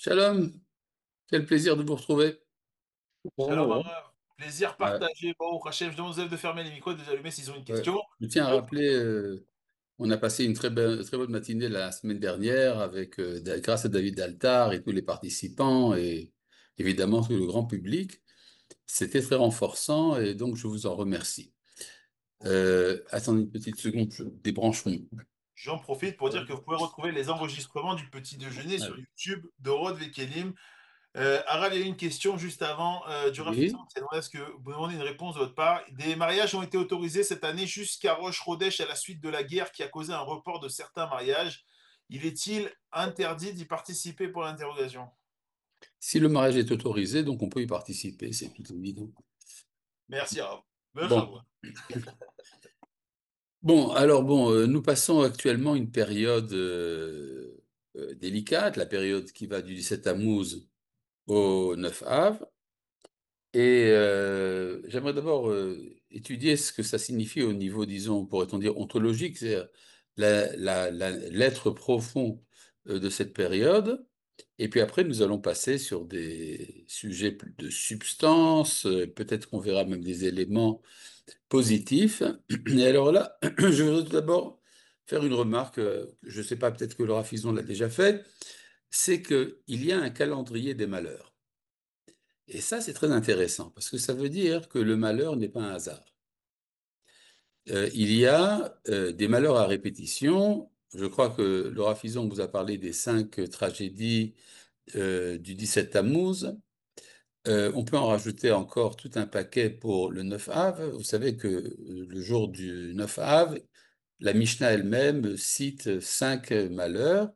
Shalom, quel plaisir de vous retrouver. Shalom Bon, Arav, plaisir ouais, partagé. Bon, Hachem, je demande aux élèves de fermer les micros et de les allumer s'ils ont une ouais. question. Je tiens à Euh, rappeler, on a passé une très bonne matinée la semaine dernière avec, grâce à David Altar et tous les participants et évidemment tout le grand public. C'était très renforçant et donc je vous en remercie. Attendez une petite seconde, je débranche mon... J'en profite pour dire que vous pouvez retrouver les enregistrements du petit déjeuner sur Ouais. YouTube de Rod Vekelim. Arav, il y a eu une question juste avant du Rafizan. Oui. C'est est-ce que vous demandez une réponse de votre part? Des mariages ont été autorisés cette année jusqu'à Rosh Chodesh à la suite de la guerre qui a causé un report de certains mariages. Il est-il interdit d'y participer pour l'interrogation? Si le mariage est autorisé, donc on peut y participer, c'est tout évident. Merci Arav. Bon. Bravo. Bon, alors bon, nous passons actuellement une période délicate, la période qui va du 17 Tammuz au 9 Av. Et j'aimerais d'abord étudier ce que ça signifie au niveau, disons, pourrait-on dire, ontologique, c'est-à-dire l'être profond de cette période. Et puis après, nous allons passer sur des sujets plus de substance, peut-être qu'on verra même des éléments positif. Et alors là, je voudrais tout d'abord faire une remarque, je ne sais pas, peut-être que Laura Fison l'a déjà fait, c'est qu'il y a un calendrier des malheurs. Et ça, c'est très intéressant, parce que ça veut dire que le malheur n'est pas un hasard. Il y a des malheurs à répétition. Je crois que Laura Fison vous a parlé des 5 tragédies du 17 Tammuz. On peut en rajouter encore tout un paquet pour le 9 Av. Vous savez que le jour du 9 Av, la Mishnah elle-même cite 5 malheurs.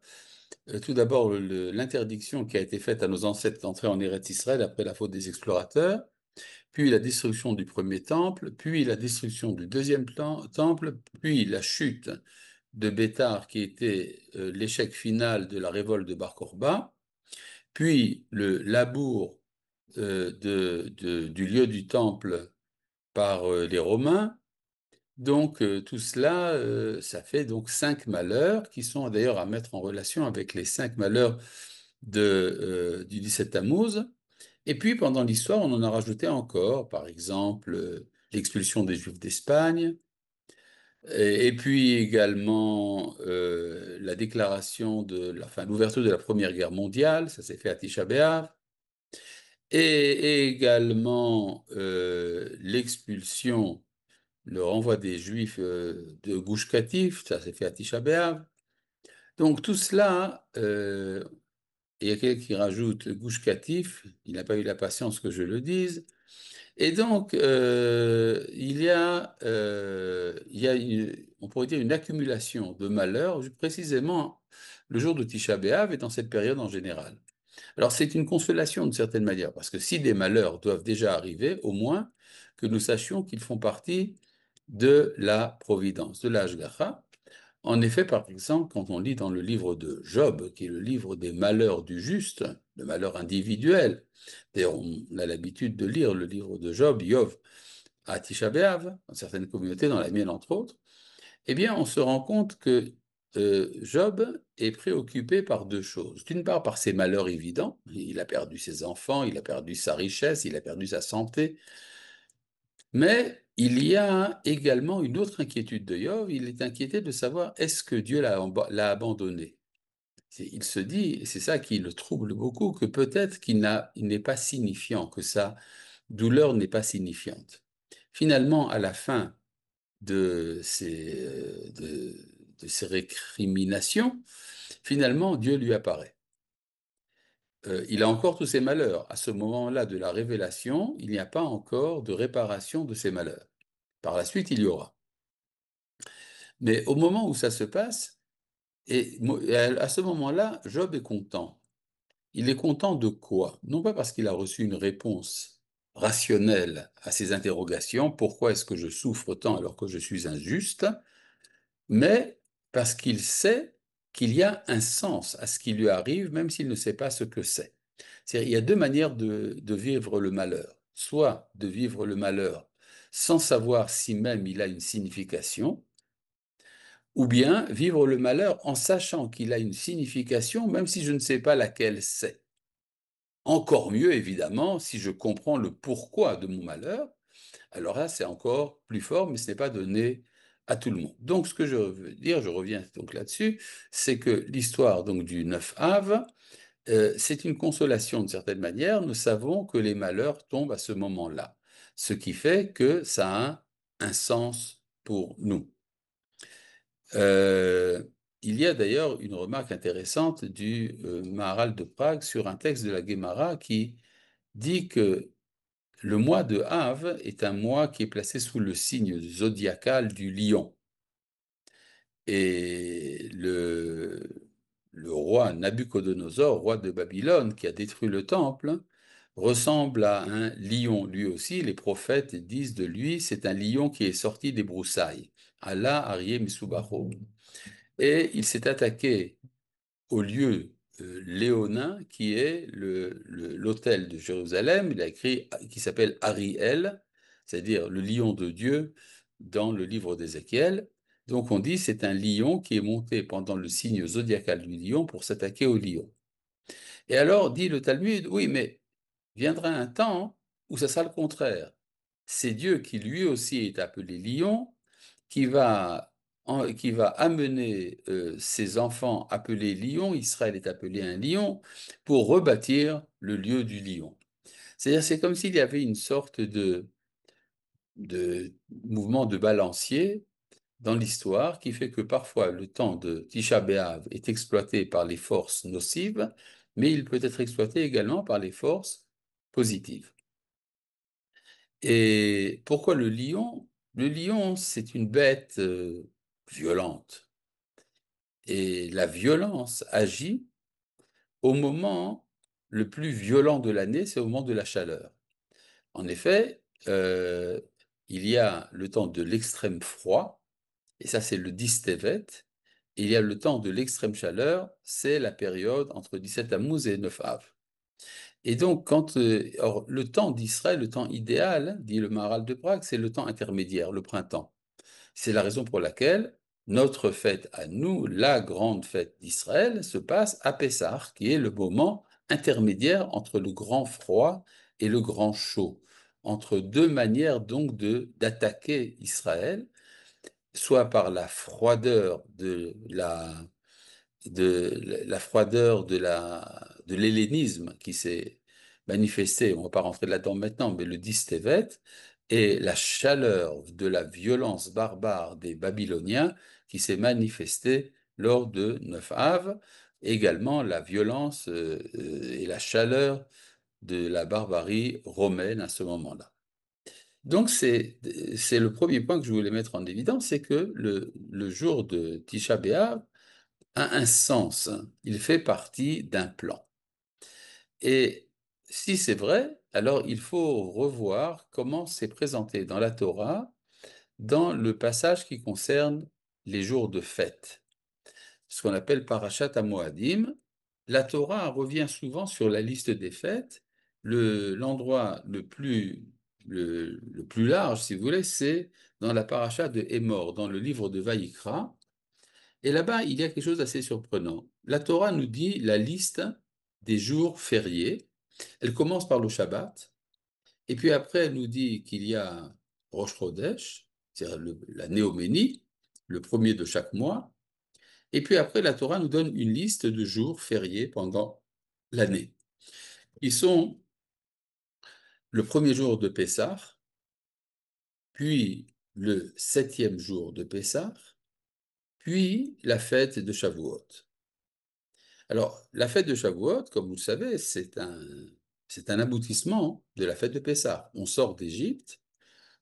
Tout d'abord, l'interdiction qui a été faite à nos ancêtres d'entrer en Eretz Israël après la faute des explorateurs, puis la destruction du premier temple, puis la destruction du deuxième temple, puis la chute de Béthar qui était l'échec final de la révolte de Bar Kokhba, puis le labour du lieu du temple par les Romains. Donc tout cela, ça fait donc 5 malheurs qui sont d'ailleurs à mettre en relation avec les 5 malheurs du 17 Tammuz. Et puis pendant l'histoire, on en a rajouté encore, par exemple l'expulsion des Juifs d'Espagne, et puis également la déclaration enfin, l'ouverture de la Première Guerre mondiale, ça s'est fait à Tisha B'Av. Et également l'expulsion, le renvoi des Juifs de Gush Katif, ça s'est fait à Tisha B'Av. Donc tout cela, il y a quelqu'un qui rajoute Gush Katif, il n'a pas eu la patience que je le dise. Et donc il y a on pourrait dire une accumulation de malheurs, précisément le jour de Tisha B'Av et dans cette période en général. Alors c'est une consolation d'une certaine manière, parce que si des malheurs doivent déjà arriver, au moins que nous sachions qu'ils font partie de la providence, de la Hashgacha. En effet, par exemple, quand on lit dans le livre de Job, qui est le livre des malheurs du juste, le malheur individuel, d'ailleurs on a l'habitude de lire le livre de Job, Yov, à Tisha B'Av, dans certaines communautés, dans la mienne entre autres, eh bien, on se rend compte que Job est préoccupé par 2 choses. D'une part, par ses malheurs évidents. Il a perdu ses enfants, il a perdu sa richesse, il a perdu sa santé. Mais il y a également une autre inquiétude de Job. Il est inquiété de savoir est-ce que Dieu l'a abandonné. Il se dit, et c'est ça qui le trouble beaucoup, que peut-être il n'est pas signifiant, que sa douleur n'est pas signifiante. Finalement, à la fin de ses récriminations, finalement, Dieu lui apparaît. Il a encore tous ses malheurs. À ce moment-là de la révélation, il n'y a pas encore de réparation de ses malheurs. Par la suite, il y aura. Mais au moment où ça se passe, et à ce moment-là, Job est content. Il est content de quoi? Non pas parce qu'il a reçu une réponse rationnelle à ses interrogations, pourquoi est-ce que je souffre tant alors que je suis injuste, mais parce qu'il sait qu'il y a un sens à ce qui lui arrive, même s'il ne sait pas ce que c'est. C'est-à-dire, il y a 2 manières de vivre le malheur. Soit de vivre le malheur sans savoir si même il a une signification, ou bien vivre le malheur en sachant qu'il a une signification, même si je ne sais pas laquelle c'est. Encore mieux, évidemment, si je comprends le pourquoi de mon malheur, alors là, c'est encore plus fort, mais ce n'est pas donné à tout le monde. Donc, ce que je veux dire, je reviens donc là-dessus, c'est que l'histoire donc du 9 Av, c'est une consolation d'une certaine manière. Nous savons que les malheurs tombent à ce moment-là, ce qui fait que ça a un sens pour nous. Euh, il y a d'ailleurs une remarque intéressante du Maharal de Prague sur un texte de la Guémara qui dit que le mois de Av est un mois qui est placé sous le signe zodiacal du lion. Et le roi Nabuchodonosor, roi de Babylone, qui a détruit le temple, ressemble à un lion lui aussi. Les prophètes disent de lui, c'est un lion qui est sorti des broussailles. Allah Arié Misubacho. Et il s'est attaqué au lieu léonin qui est l'autel de Jérusalem. Il a écrit qui s'appelle Ariel, c'est-à-dire le lion de Dieu dans le livre d'Ézéchiel. Donc on dit c'est un lion qui est monté pendant le signe zodiacal du lion pour s'attaquer au lion. Et alors dit le Talmud, oui, mais viendra un temps où ça sera le contraire. C'est Dieu qui lui aussi est appelé lion, qui va, qui va amener ses enfants appelés lions, Israël est appelé un lion, pour rebâtir le lieu du lion. C'est-à-dire, c'est comme s'il y avait une sorte de mouvement de balancier dans l'histoire qui fait que parfois le temps de Tisha B'Av est exploité par les forces nocives, mais il peut être exploité également par les forces positives. Et pourquoi le lion? Le lion, c'est une bête violente. Et la violence agit au moment le plus violent de l'année, c'est au moment de la chaleur. En effet, il y a le temps de l'extrême froid, et ça c'est le Distevet. Il y a le temps de l'extrême chaleur, c'est la période entre 17 Tammuz et 9 Av. Et donc, or, le temps d'Israël, le temps idéal, dit le Maharal de Prague, c'est le temps intermédiaire, le printemps. C'est la raison pour laquelle notre fête à nous, la grande fête d'Israël, se passe à Pessah, qui est le moment intermédiaire entre le grand froid et le grand chaud, entre deux manières donc d'attaquer Israël, soit par la froideur la froideur de l'hellénisme qui s'est manifestée, on ne va pas rentrer là-dedans maintenant, mais le Distévet, et la chaleur de la violence barbare des Babyloniens qui s'est manifestée lors de 9 Av, également la violence et la chaleur de la barbarie romaine à ce moment-là. Donc c'est le premier point que je voulais mettre en évidence, c'est que le jour de Tisha B'Av a un sens, il fait partie d'un plan. Et si c'est vrai, alors il faut revoir comment c'est présenté dans la Torah, dans le passage qui concerne les jours de fête, ce qu'on appelle Parashat HaMoadim. La Torah revient souvent sur la liste des fêtes. L'endroit le plus large, si vous voulez, c'est dans la Parashat de Hémor, dans le livre de Vaïkra. Et là-bas, il y a quelque chose d'assez surprenant. La Torah nous dit la liste des jours fériés. Elle commence par le Shabbat, et puis après, elle nous dit qu'il y a Rosh Chodesh, c'est-à-dire la Néoménie, le premier de chaque mois. Et puis après, la Torah nous donne une liste de jours fériés pendant l'année. Ils sont le premier jour de Pessah, puis le septième jour de Pessah, puis la fête de Shavuot. Alors, la fête de Shavuot, comme vous le savez, c'est un aboutissement de la fête de Pessah. On sort d'Égypte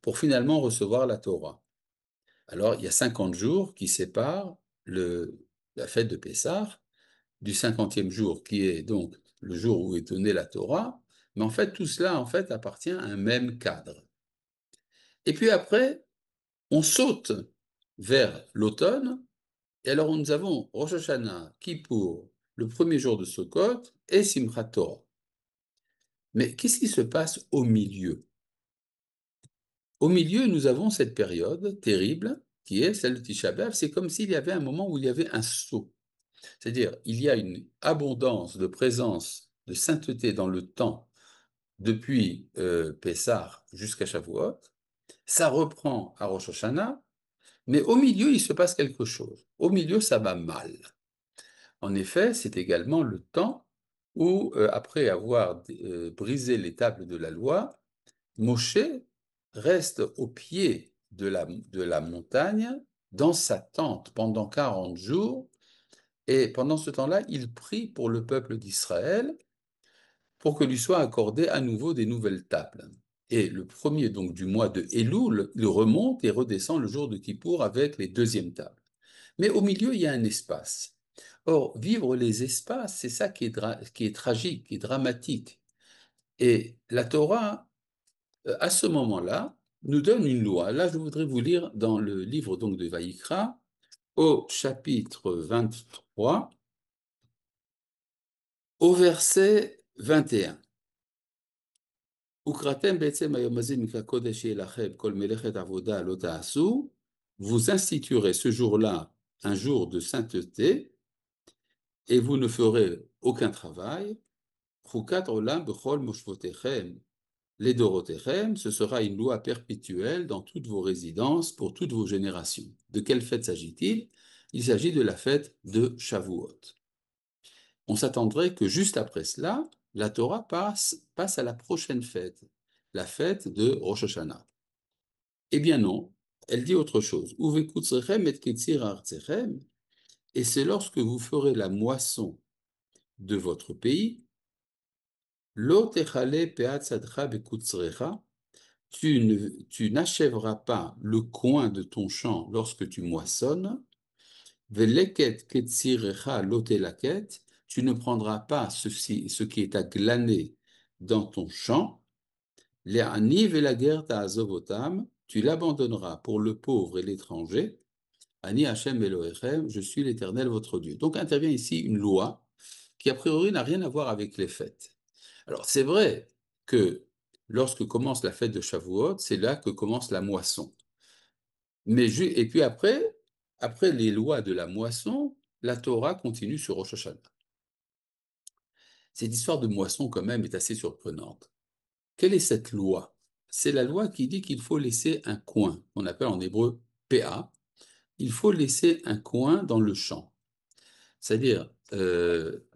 pour finalement recevoir la Torah. Alors, il y a 50 jours qui séparent la fête de Pessah du 50e jour, qui est donc le jour où est donnée la Torah. Mais en fait, tout cela, en fait, appartient à un même cadre. Et puis après, on saute vers l'automne. Et alors, nous avons Rosh Hashanah, Kippour, le premier jour de Sukkot, et Simchat Torah. Mais qu'est-ce qui se passe au milieu? Au milieu, nous avons cette période terrible qui est celle de Tisha B'Av. C'est comme s'il y avait un moment où il y avait un saut. C'est-à-dire, il y a une abondance de présence de sainteté dans le temps depuis Pessah jusqu'à Shavuot. Ça reprend à Rosh Hashanah, mais au milieu, il se passe quelque chose. Au milieu, ça va mal. En effet, c'est également le temps où, après avoir brisé les tables de la loi, Moshe reste au pied de la montagne, dans sa tente, pendant 40 jours, et pendant ce temps-là, il prie pour le peuple d'Israël pour que lui soient accordées à nouveau des nouvelles tables. Et le premier donc du mois de Elul, il remonte et redescend le jour de Kippour avec les deuxièmes tables. Mais au milieu, il y a un espace. Or, vivre les espaces, c'est ça qui est tragique, qui est dramatique. Et la Torah, à ce moment-là, nous donne une loi. Là, je voudrais vous lire dans le livre donc de Vaïkra, au chapitre 23, au verset 21. Ukratem be'etzem hayom hazeh mikra kodesh yeh lachem kol melechet avoda lo ta'asu. Vous instituerez ce jour-là un jour de sainteté et vous ne ferez aucun travail. Chukat olam bechol moshvotechem ledorotechem, ce sera une loi perpétuelle dans toutes vos résidences pour toutes vos générations. De quelle fête s'agit-il? Il s'agit de la fête de Shavuot. On s'attendrait que juste après cela, la Torah passe à la prochaine fête, la fête de Rosh Hashanah. Eh bien non, elle dit autre chose. Uvekutzrechem et ketzir artechem, et c'est lorsque vous ferez la moisson de votre pays, lo techale peat sadcha bekutzrecha, tu n'achèveras pas le coin de ton champ lorsque tu moissonnes, veleket ketzirecha lotelaket, tu ne prendras pas ce qui est à glaner dans ton champ, le'ani velager ta'azovotam, tu l'abandonneras pour le pauvre et l'étranger, ani Hashem Elohechem, je suis l'Éternel votre Dieu. Donc intervient ici une loi qui a priori n'a rien à voir avec les fêtes. Alors c'est vrai que lorsque commence la fête de Shavuot, c'est là que commence la moisson. Et puis après les lois de la moisson, la Torah continue sur Rosh Hashanah. Cette histoire de moisson, quand même, est assez surprenante. Quelle est cette loi? C'est la loi qui dit qu'il faut laisser un coin, qu'on appelle en hébreu PA. Il faut laisser un coin dans le champ. C'est-à-dire,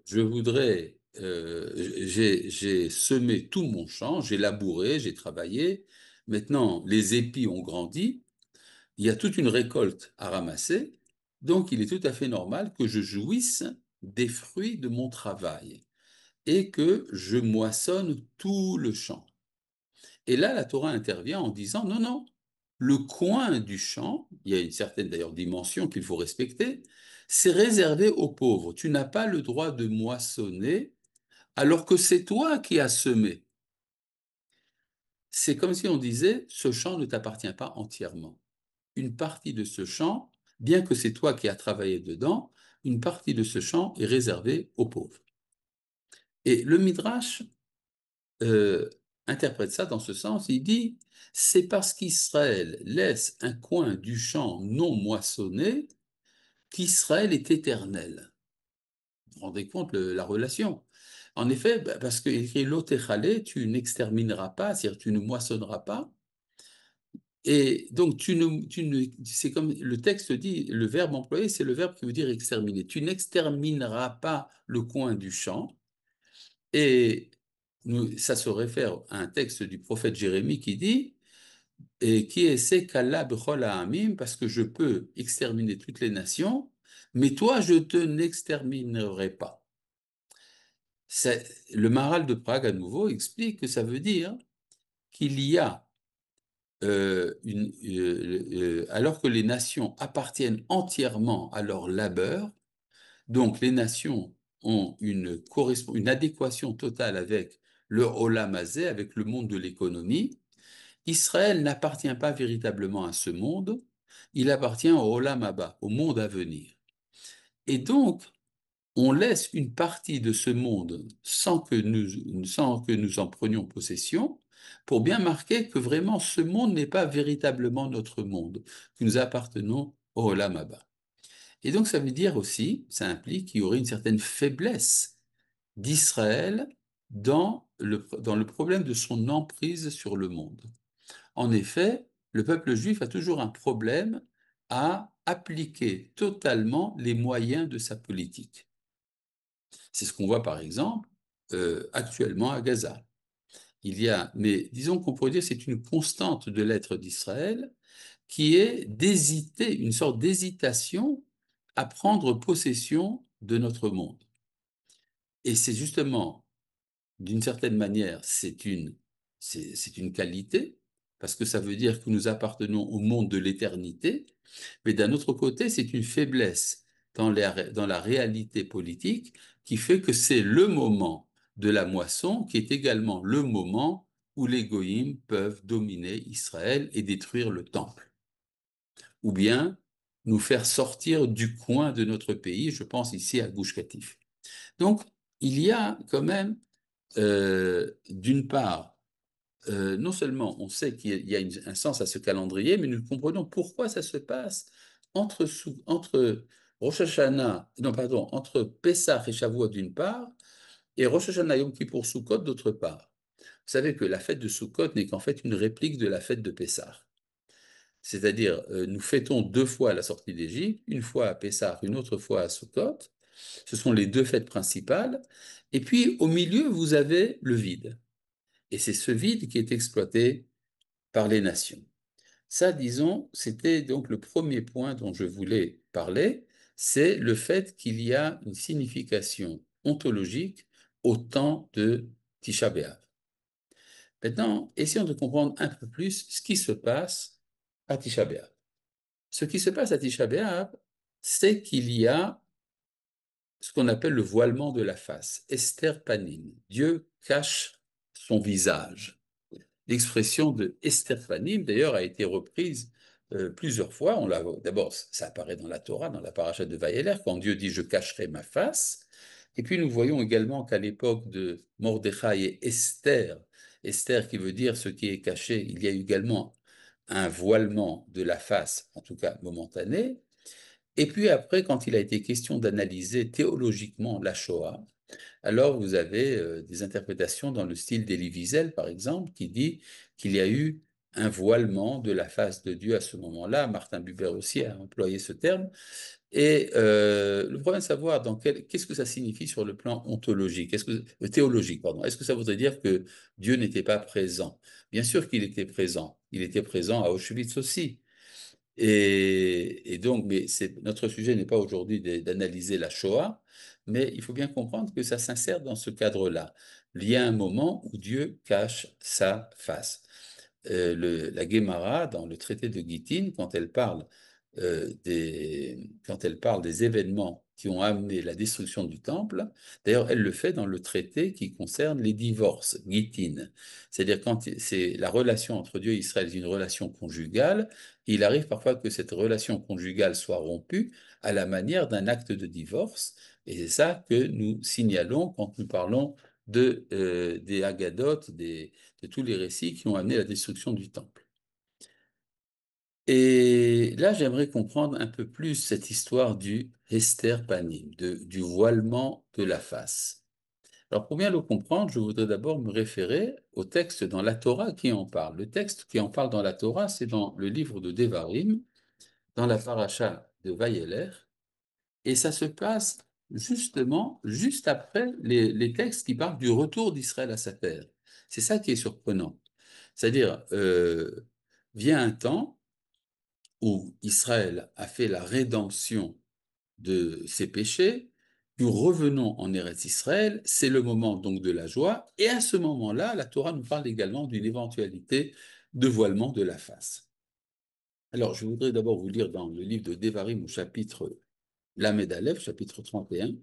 j'ai semé tout mon champ, j'ai labouré, j'ai travaillé. Maintenant, les épis ont grandi. Il y a toute une récolte à ramasser. Donc, il est tout à fait normal que je jouisse des fruits de mon travail et que je moissonne tout le champ. Et là, la Torah intervient en disant, non, non, le coin du champ, il y a une certaine d'ailleurs dimension qu'il faut respecter, c'est réservé aux pauvres. Tu n'as pas le droit de moissonner alors que c'est toi qui as semé. C'est comme si on disait, ce champ ne t'appartient pas entièrement. Une partie de ce champ, bien que c'est toi qui as travaillé dedans, une partie de ce champ est réservée aux pauvres. Et le Midrash euh, interprète ça dans ce sens, il dit, c'est parce qu'Israël laisse un coin du champ non moissonné qu'Israël est éternel. Vous vous rendez compte la relation? En effet, parce que écrit l'otechalé, tu n'extermineras pas, c'est-à-dire tu ne moissonneras pas. Et donc, c'est comme le texte dit, le verbe employé, c'est le verbe qui veut dire exterminer. Tu n'extermineras pas le coin du champ. Et ça se réfère à un texte du prophète Jérémie qui dit, et qui est qu'Allah b'chol ha'amim, parce que je peux exterminer toutes les nations, mais toi, je te n'exterminerai pas. Le Maharal de Prague, à nouveau, explique que ça veut dire qu'il y a, alors que les nations appartiennent entièrement à leur labeur, donc les nations ont une adéquation totale avec le Olam Hazé, avec le monde de l'économie. Israël n'appartient pas véritablement à ce monde, il appartient au Olam Haba, au monde à venir. Et donc, on laisse une partie de ce monde sans que nous en prenions possession, pour bien marquer que vraiment ce monde n'est pas véritablement notre monde, que nous appartenons au Olam Haba. Et donc ça veut dire aussi, ça implique qu'il y aurait une certaine faiblesse d'Israël dans le problème de son emprise sur le monde. En effet, le peuple juif a toujours un problème à appliquer totalement les moyens de sa politique. C'est ce qu'on voit par exemple actuellement à Gaza. Mais disons qu'on pourrait dire que c'est une constante de l'être d'Israël qui est d'hésiter, une sorte d'hésitation à prendre possession de notre monde. Et c'est justement, d'une certaine manière, c'est une qualité, parce que ça veut dire que nous appartenons au monde de l'éternité, mais d'un autre côté, c'est une faiblesse dans la réalité politique qui fait que c'est le moment de la moisson qui est également le moment où les goïms peuvent dominer Israël et détruire le temple. Ou bien nous faire sortir du coin de notre pays, je pense ici à Gush Katif. Donc, il y a quand même, d'une part, non seulement on sait qu'il y a un sens à ce calendrier, mais nous comprenons pourquoi ça se passe entre Rosh Hashanah, non pardon, entre Pessah et Shavuot d'une part, et Rosh Hashanah Yom Kippour Sukkot d'autre part. Vous savez que la fête de Sukkot n'est qu'en fait une réplique de la fête de Pessah. C'est-à-dire, nous fêtons deux fois la sortie d'Égypte, une fois à Pessah, une autre fois à Sukkot. Ce sont les deux fêtes principales. Et puis, au milieu, vous avez le vide. Et c'est ce vide qui est exploité par les nations. Ça, disons, c'était donc le premier point dont je voulais parler, c'est le fait qu'il y a une signification ontologique au temps de Tisha B'Av. Maintenant, essayons de comprendre un peu plus ce qui se passe à Tisha B'Av. Ce qui se passe à Tisha B'Av, c'est qu'il y a ce qu'on appelle le voilement de la face, Esther Panim. Dieu cache son visage. L'expression de Esther Panim, d'ailleurs, a été reprise plusieurs fois. D'abord, ça apparaît dans la Torah, dans la paracha de Vaïeler, quand Dieu dit « je cacherai ma face ». Et puis nous voyons également qu'à l'époque de Mordechai et Esther, Esther qui veut dire ce qui est caché, il y a également un voilement de la face, en tout cas momentané. Et puis après, quand il a été question d'analyser théologiquement la Shoah, alors vous avez des interprétations dans le style d'Elie Wiesel, par exemple, qui dit qu'il y a eu un voilement de la face de Dieu à ce moment-là. Martin Buber aussi a employé ce terme. Et le problème de savoir qu'est-ce que ça signifie sur le plan ontologique, théologique, pardon. Est-ce que ça voudrait dire que Dieu n'était pas présent? Bien sûr qu'il était présent. Il était présent à Auschwitz aussi. Et donc, notre sujet n'est pas aujourd'hui d'analyser la Shoah, mais il faut bien comprendre que ça s'insère dans ce cadre-là. Il y a un moment où Dieu cache sa face. La Guémara, dans le traité de Gittin, quand elle parle des événements qui ont amené la destruction du temple, d'ailleurs, elle le fait dans le traité qui concerne les divorces, Gittin. C'est-à-dire quand c'est la relation entre Dieu et Israël, une relation conjugale, il arrive parfois que cette relation conjugale soit rompue à la manière d'un acte de divorce, et c'est ça que nous signalons quand nous parlons des Haggadot, de tous les récits qui ont amené la destruction du temple. Et là, j'aimerais comprendre un peu plus cette histoire du Hester Panim, du voilement de la face. Alors, pour bien le comprendre, je voudrais d'abord me référer au texte dans la Torah qui en parle. Le texte qui en parle dans la Torah, c'est dans le livre de Devarim, dans la paracha de Vaïeler, et ça se passe justement juste après les textes qui parlent du retour d'Israël à sa terre. C'est ça qui est surprenant. C'est-à-dire, vient un temps où Israël a fait la rédemption de ses péchés, nous revenons en Eretz Israël, c'est le moment donc de la joie, et à ce moment-là, la Torah nous parle également d'une éventualité de voilement de la face. Alors, je voudrais d'abord vous lire dans le livre de Devarim au chapitre Lamed Aleph, chapitre 31,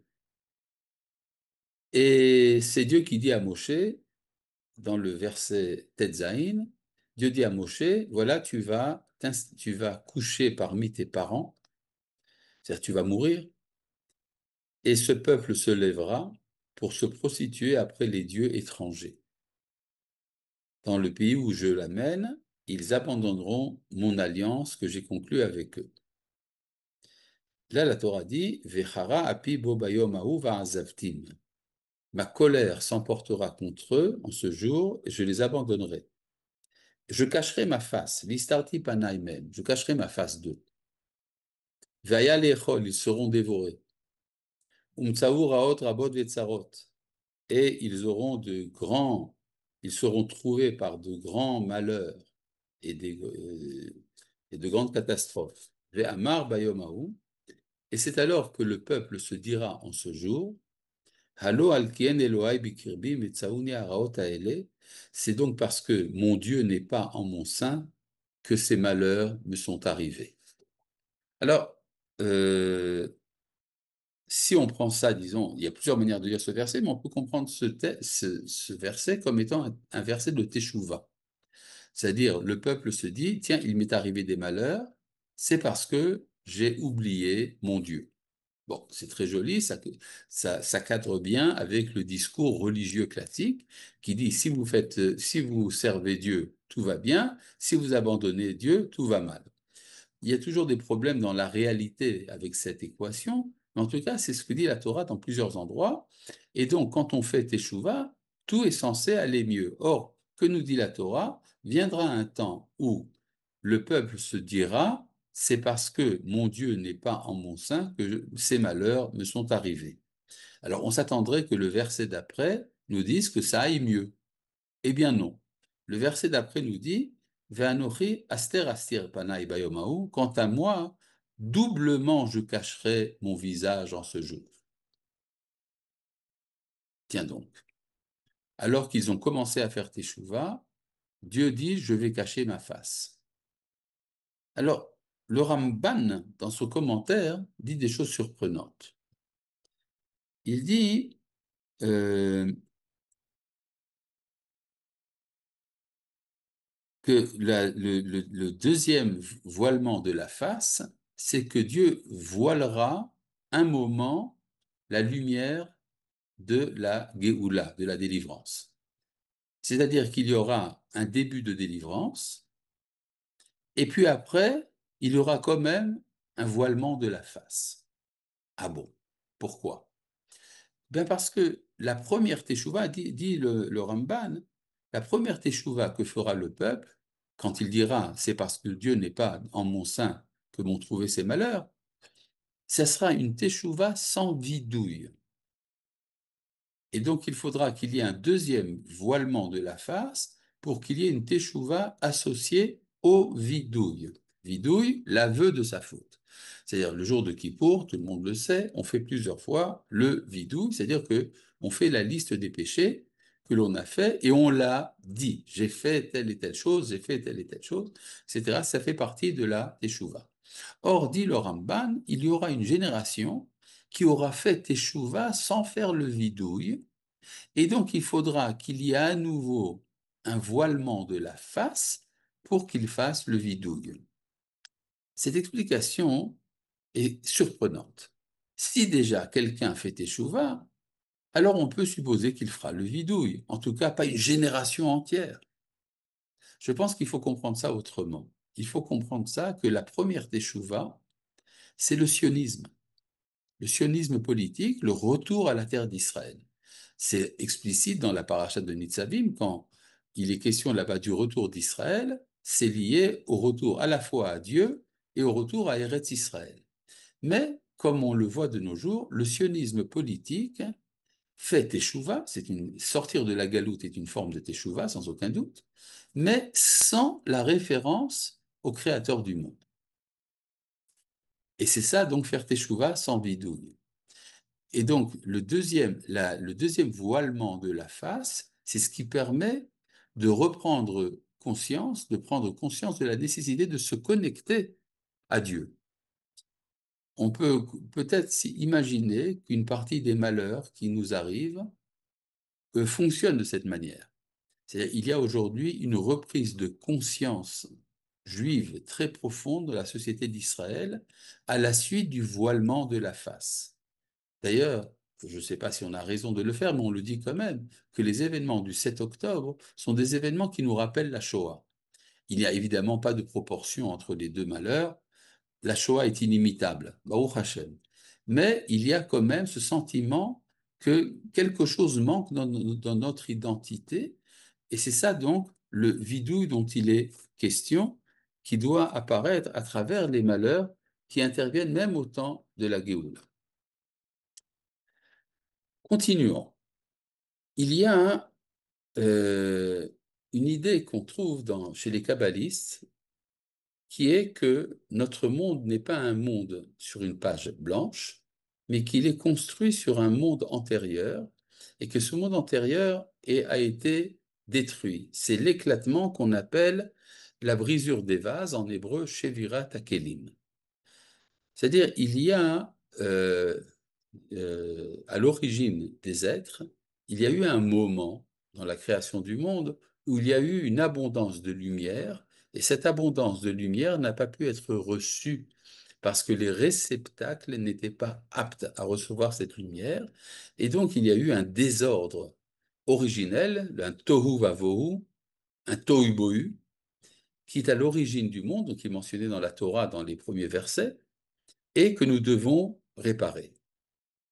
et c'est Dieu qui dit à Moshe, dans le verset Tetzaïn, Dieu dit à Moshe, voilà, tu vas coucher parmi tes parents, c'est-à-dire tu vas mourir, et ce peuple se lèvera pour se prostituer après les dieux étrangers. Dans le pays où je l'amène, ils abandonneront mon alliance que j'ai conclue avec eux. Là, la Torah dit, Vechara api bo bayom ahu va'azavtim. Ma colère s'emportera contre eux en ce jour et je les abandonnerai. Je cacherai ma face, l'istarti panaï même, je cacherai ma face d'eux. Vaya lechol, ils seront dévorés. Umtsaour haot rabot vetzarot. Et ils seront trouvés par de grands malheurs et, et de grandes catastrophes. Ve'amar bayomahu. Et c'est alors que le peuple se dira en ce jour, Halo alkien Elohai bikirbi metzaouni araot haele. C'est donc parce que mon Dieu n'est pas en mon sein que ces malheurs me sont arrivés. Alors, si on prend ça, disons, il y a plusieurs manières de lire ce verset, mais on peut comprendre ce verset comme étant un verset de Teshuvah. C'est-à-dire, le peuple se dit, tiens, il m'est arrivé des malheurs, c'est parce que j'ai oublié mon Dieu. Bon, c'est très joli, ça cadre bien avec le discours religieux classique qui dit, si vous servez Dieu, tout va bien, si vous abandonnez Dieu, tout va mal. Il y a toujours des problèmes dans la réalité avec cette équation, mais en tout cas, c'est ce que dit la Torah dans plusieurs endroits. Et donc, quand on fait Teshuvah, tout est censé aller mieux. Or, que nous dit la Torah? Viendra un temps où le peuple se dira, c'est parce que mon Dieu n'est pas en mon sein que ces malheurs me sont arrivés. Alors, on s'attendrait que le verset d'après nous dise que ça aille mieux. Eh bien non. Le verset d'après nous dit, Ve'anochi aster astir panai bayomahu, quant à moi, doublement je cacherai mon visage en ce jour. Tiens donc. Alors qu'ils ont commencé à faire Teshuvah, Dieu dit, je vais cacher ma face. Alors, le Ramban, dans son commentaire, dit des choses surprenantes. Il dit, que le deuxième voilement de la face, c'est que Dieu voilera un moment la lumière de la Géoula, de la délivrance. C'est-à-dire qu'il y aura un début de délivrance, et puis après, il y aura quand même un voilement de la face. Ah bon? Pourquoi? Ben parce que la première teshuva, dit le Ramban, la première teshuva que fera le peuple, quand il dira c'est parce que Dieu n'est pas en mon sein que m'ont trouvé ces malheurs, ce sera une teshuva sans vidouille. Et donc il faudra qu'il y ait un deuxième voilement de la face pour qu'il y ait une teshuva associée au vidouille. Vidouille, l'aveu de sa faute. C'est-à-dire le jour de Kippour, tout le monde le sait, on fait plusieurs fois le vidouille, c'est-à-dire que on fait la liste des péchés que l'on a fait et on l'a dit. J'ai fait telle et telle chose, j'ai fait telle et telle chose, etc. Ça fait partie de la teshuva. Or, dit le Ramban, il y aura une génération qui aura fait teshuva sans faire le vidouille, et donc il faudra qu'il y ait à nouveau un voilement de la face pour qu'il fasse le vidouille. Cette explication est surprenante. Si déjà quelqu'un fait teshuva, alors on peut supposer qu'il fera le vidouille, en tout cas pas une génération entière. Je pense qu'il faut comprendre ça autrement. Il faut comprendre ça que la première teshuva, c'est le sionisme. Le sionisme politique, le retour à la terre d'Israël. C'est explicite dans la paracha de Nitzavim, quand il est question là-bas du retour d'Israël, c'est lié au retour à la fois à Dieu et au retour à Eretz Israël. Mais, comme on le voit de nos jours, le sionisme politique fait teshuva, sortir de la galoute est une forme de teshuva, sans aucun doute, mais sans la référence au créateur du monde. Et c'est ça, donc, faire teshuva sans bidouille. Et donc, le deuxième voilement de la face, c'est ce qui permet de reprendre conscience, de prendre conscience de la nécessité de se connecter à Dieu. On peut peut-être imaginer qu'une partie des malheurs qui nous arrivent fonctionne de cette manière. C'est-à-dire, il y a aujourd'hui une reprise de conscience juive très profonde de la société d'Israël à la suite du voilement de la face. D'ailleurs, je ne sais pas si on a raison de le faire, mais on le dit quand même, que les événements du 7 octobre sont des événements qui nous rappellent la Shoah. Il n'y a évidemment pas de proportion entre les deux malheurs. La Shoah est inimitable, Baruch Hashem. Mais il y a quand même ce sentiment que quelque chose manque dans notre identité, et c'est ça donc le vidouille dont il est question, qui doit apparaître à travers les malheurs qui interviennent même au temps de la Géoula. Continuons. Il y a une idée qu'on trouve chez les kabbalistes qui est que notre monde n'est pas un monde sur une page blanche, mais qu'il est construit sur un monde antérieur et que ce monde antérieur a été détruit. C'est l'éclatement qu'on appelle la brisure des vases, en hébreu, Shevirat Hakelim. C'est-à-dire, il y a à l'origine des êtres, il y a eu un moment dans la création du monde où il y a eu une abondance de lumière, et cette abondance de lumière n'a pas pu être reçue parce que les réceptacles n'étaient pas aptes à recevoir cette lumière, et donc il y a eu un désordre originel, un tohu vavohu, un tohu bohu, qui est à l'origine du monde, qui est mentionné dans la Torah dans les premiers versets, et que nous devons réparer.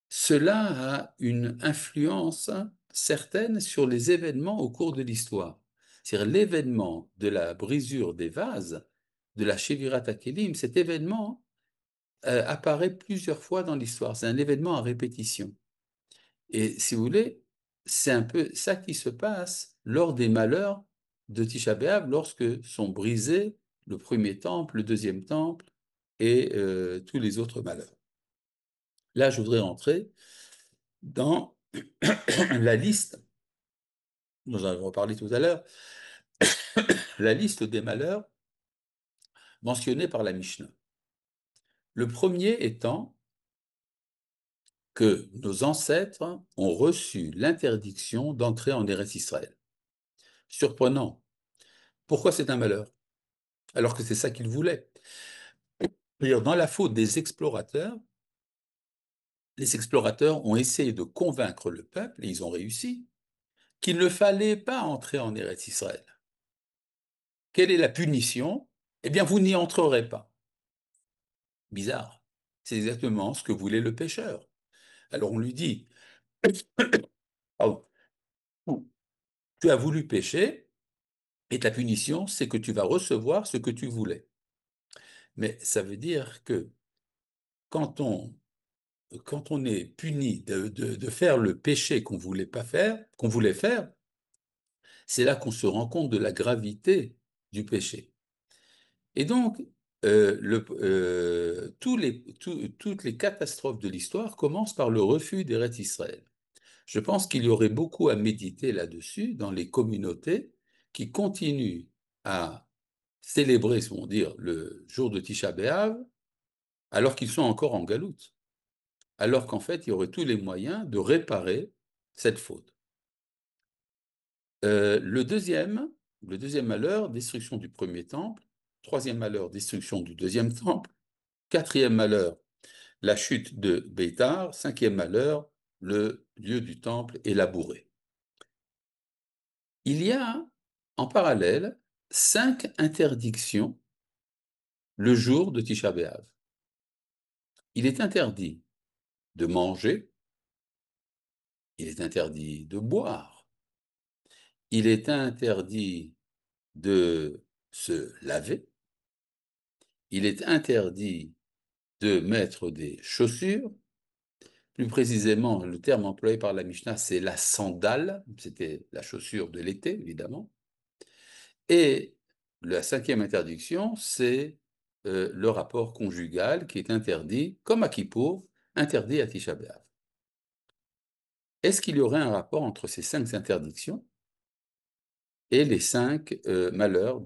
Cela a une influence certaine sur les événements au cours de l'histoire. C'est-à-dire l'événement de la brisure des vases, de la Shevirat Hakelim, cet événement apparaît plusieurs fois dans l'histoire. C'est un événement à répétition. Et si vous voulez, c'est un peu ça qui se passe lors des malheurs de Tisha B'Av, lorsque sont brisés le premier temple, le deuxième temple et tous les autres malheurs. Là, je voudrais rentrer dans la liste, nous en avons parlé tout à l'heure, la liste des malheurs mentionnés par la Mishnah. Le premier étant que nos ancêtres ont reçu l'interdiction d'entrer en Eretz Israël. Surprenant. Pourquoi c'est un malheur? Alors que c'est ça qu'ils voulaient. Dans la faute des explorateurs, les explorateurs ont essayé de convaincre le peuple, et ils ont réussi, qu'il ne fallait pas entrer en Eretz Israël. Quelle est la punition? Eh bien, vous n'y entrerez pas. Bizarre. C'est exactement ce que voulait le pêcheur. Alors on lui dit, oh, tu as voulu pêcher, et ta punition, c'est que tu vas recevoir ce que tu voulais. Mais ça veut dire que quand on, quand on est puni de faire le péché qu'on voulait pas faire, qu'on voulait faire, c'est là qu'on se rend compte de la gravité du péché. Et donc, toutes les catastrophes de l'histoire commencent par le refus d'Eretz Israël. Je pense qu'il y aurait beaucoup à méditer là-dessus dans les communautés qui continuent à célébrer, si on veut dire, le jour de Tisha B'Av, alors qu'ils sont encore en galoute, alors qu'en fait, il y aurait tous les moyens de réparer cette faute. Le deuxième malheur, destruction du premier temple. Troisième malheur, destruction du deuxième temple. Quatrième malheur, la chute de Bétar. Cinquième malheur, le lieu du temple est labouré. Il y a en parallèle 5 interdictions le jour de Tisha B'Av. Il est interdit de manger, il est interdit de boire, il est interdit de se laver, il est interdit de mettre des chaussures. Plus précisément, le terme employé par la Mishnah, c'est la sandale, c'était la chaussure de l'été, évidemment. Et la cinquième interdiction, c'est le rapport conjugal qui est interdit, comme à Kippour, interdit à Tisha B'Av. Est-ce qu'il y aurait un rapport entre ces 5 interdictions et les 5 malheurs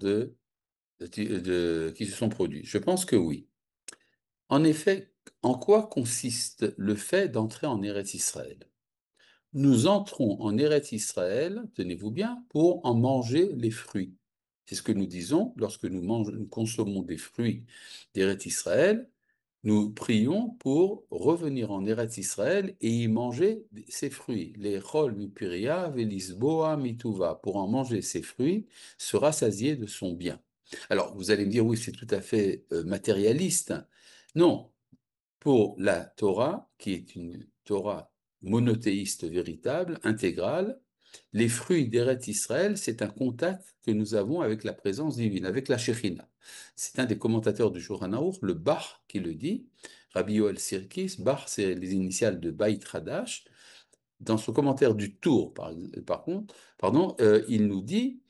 qui se sont produits? Je pense que oui. En effet, en quoi consiste le fait d'entrer en Eretz Israël? Nous entrons en Eretz Israël, tenez-vous bien, pour en manger les fruits. C'est ce que nous disons lorsque nous consommons des fruits d'Eretz Israël. Nous prions pour revenir en Eretz Israël et y manger ces fruits. Les chol mipiria velisboa mituva. Pour en manger ces fruits, se rassasier de son bien. Alors, vous allez me dire, oui, c'est tout à fait matérialiste. Non, pour la Torah, qui est une Torah monothéiste véritable, intégral. Les fruits d'Eretz Israël, c'est un contact que nous avons avec la présence divine, avec la Shekhinah. C'est un des commentateurs du Shulchan Aruch, le Bach, qui le dit. Rabbi Yoel Sirkis, Bach, c'est les initiales de Beit Hadash. Dans son commentaire du Tour, il nous dit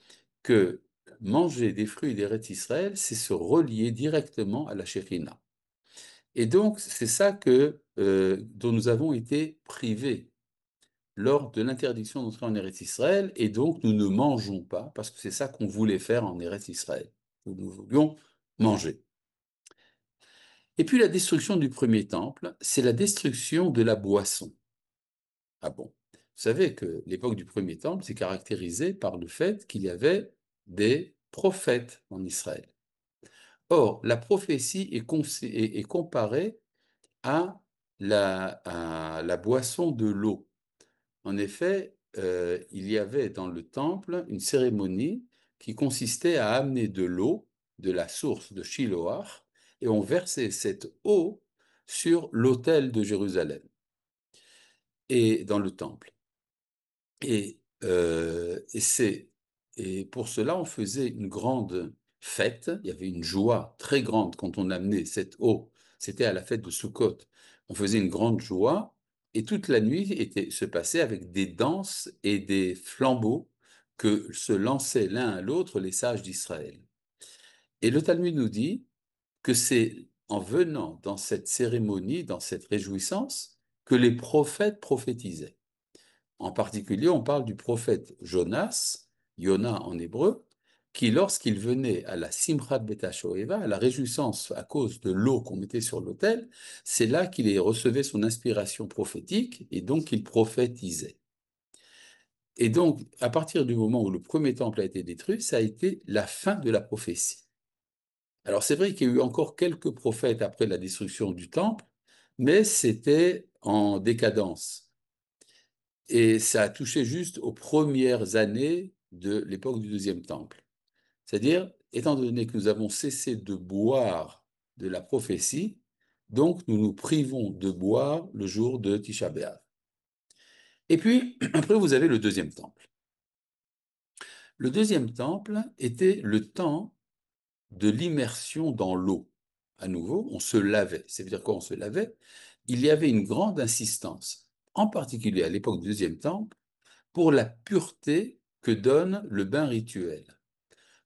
que manger des fruits d'Eretz Israël, c'est se relier directement à la Shekhinah. Et donc, c'est ça dont nous avons été privés lors de l'interdiction d'entrer en Eretz Israël, et donc nous ne mangeons pas, parce que c'est ça qu'on voulait faire en Eretz Israël. Nous voulions manger. Et puis la destruction du premier temple, c'est la destruction de la boisson. Ah bon? Vous savez que l'époque du premier temple s'est caractérisée par le fait qu'il y avait des prophètes en Israël. Or, la prophétie est comparée à la boisson de l'eau. En effet, il y avait dans le temple une cérémonie qui consistait à amener de l'eau de la source de Shiloach et on versait cette eau sur l'autel de Jérusalem et dans le temple. Et, et pour cela, on faisait une grande fête. Il y avait une joie très grande quand on amenait cette eau. C'était à la fête de Sukkot. On faisait une grande joie et toute la nuit se passait avec des danses et des flambeaux que se lançaient l'un à l'autre les sages d'Israël. Et le Talmud nous dit que c'est en venant dans cette cérémonie, dans cette réjouissance, que les prophètes prophétisaient. En particulier, on parle du prophète Jonas, Yona en hébreu, qui, lorsqu'il venait à la Simchat Bet HaShoeva, à la réjouissance à cause de l'eau qu'on mettait sur l'autel, c'est là qu'il recevait son inspiration prophétique et donc il prophétisait. Et donc, à partir du moment où le premier temple a été détruit, ça a été la fin de la prophétie. Alors, c'est vrai qu'il y a eu encore quelques prophètes après la destruction du temple, mais c'était en décadence. Et ça a touché juste aux premières années de l'époque du deuxième temple. C'est-à-dire, étant donné que nous avons cessé de boire de la prophétie, donc nous nous privons de boire le jour de Tisha B'Av. Et puis, après, vous avez le deuxième temple. Le deuxième temple était le temps de l'immersion dans l'eau. À nouveau, on se lavait. C'est-à-dire quoi on se lavait? Il y avait une grande insistance, en particulier à l'époque du deuxième temple, pour la pureté que donne le bain rituel.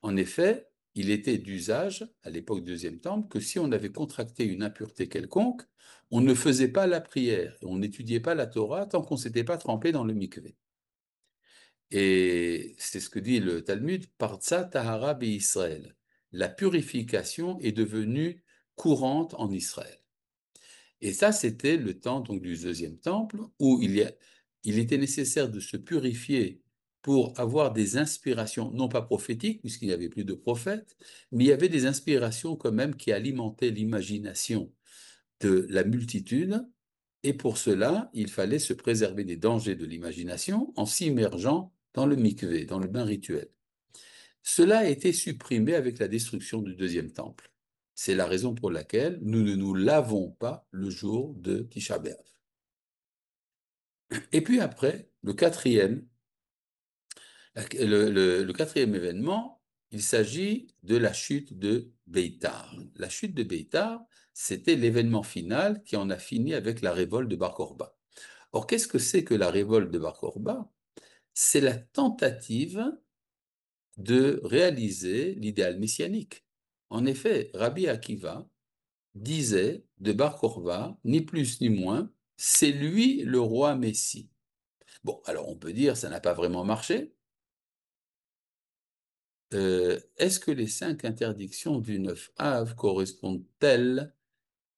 En effet, il était d'usage, à l'époque du deuxième temple, que si on avait contracté une impureté quelconque, on ne faisait pas la prière, on n'étudiait pas la Torah tant qu'on ne s'était pas trempé dans le mikvé. Et c'est ce que dit le Talmud, Partsa Tahara Israël. La purification est devenue courante en Israël. Et ça, c'était le temps donc, du deuxième temple, où il était nécessaire de se purifier pour avoir des inspirations, non pas prophétiques, puisqu'il n'y avait plus de prophètes, mais il y avait des inspirations quand même qui alimentaient l'imagination de la multitude, et pour cela, il fallait se préserver des dangers de l'imagination en s'immergeant dans le mikvé, dans le bain rituel. Cela a été supprimé avec la destruction du deuxième temple. C'est la raison pour laquelle nous ne nous lavons pas le jour de Tisha B'Av. Et puis après, le quatrième événement, il s'agit de la chute de Beitar. La chute de Beitar, c'était l'événement final qui en a fini avec la révolte de Bar Korba. Or, qu'est-ce que c'est que la révolte de Bar Korba? C'est la tentative de réaliser l'idéal messianique. En effet, Rabbi Akiva disait de Bar Korba, ni plus ni moins, c'est lui le roi Messie. Bon, alors on peut dire ça n'a pas vraiment marché. Est-ce que les 5 interdictions du 9 Av correspondent-elles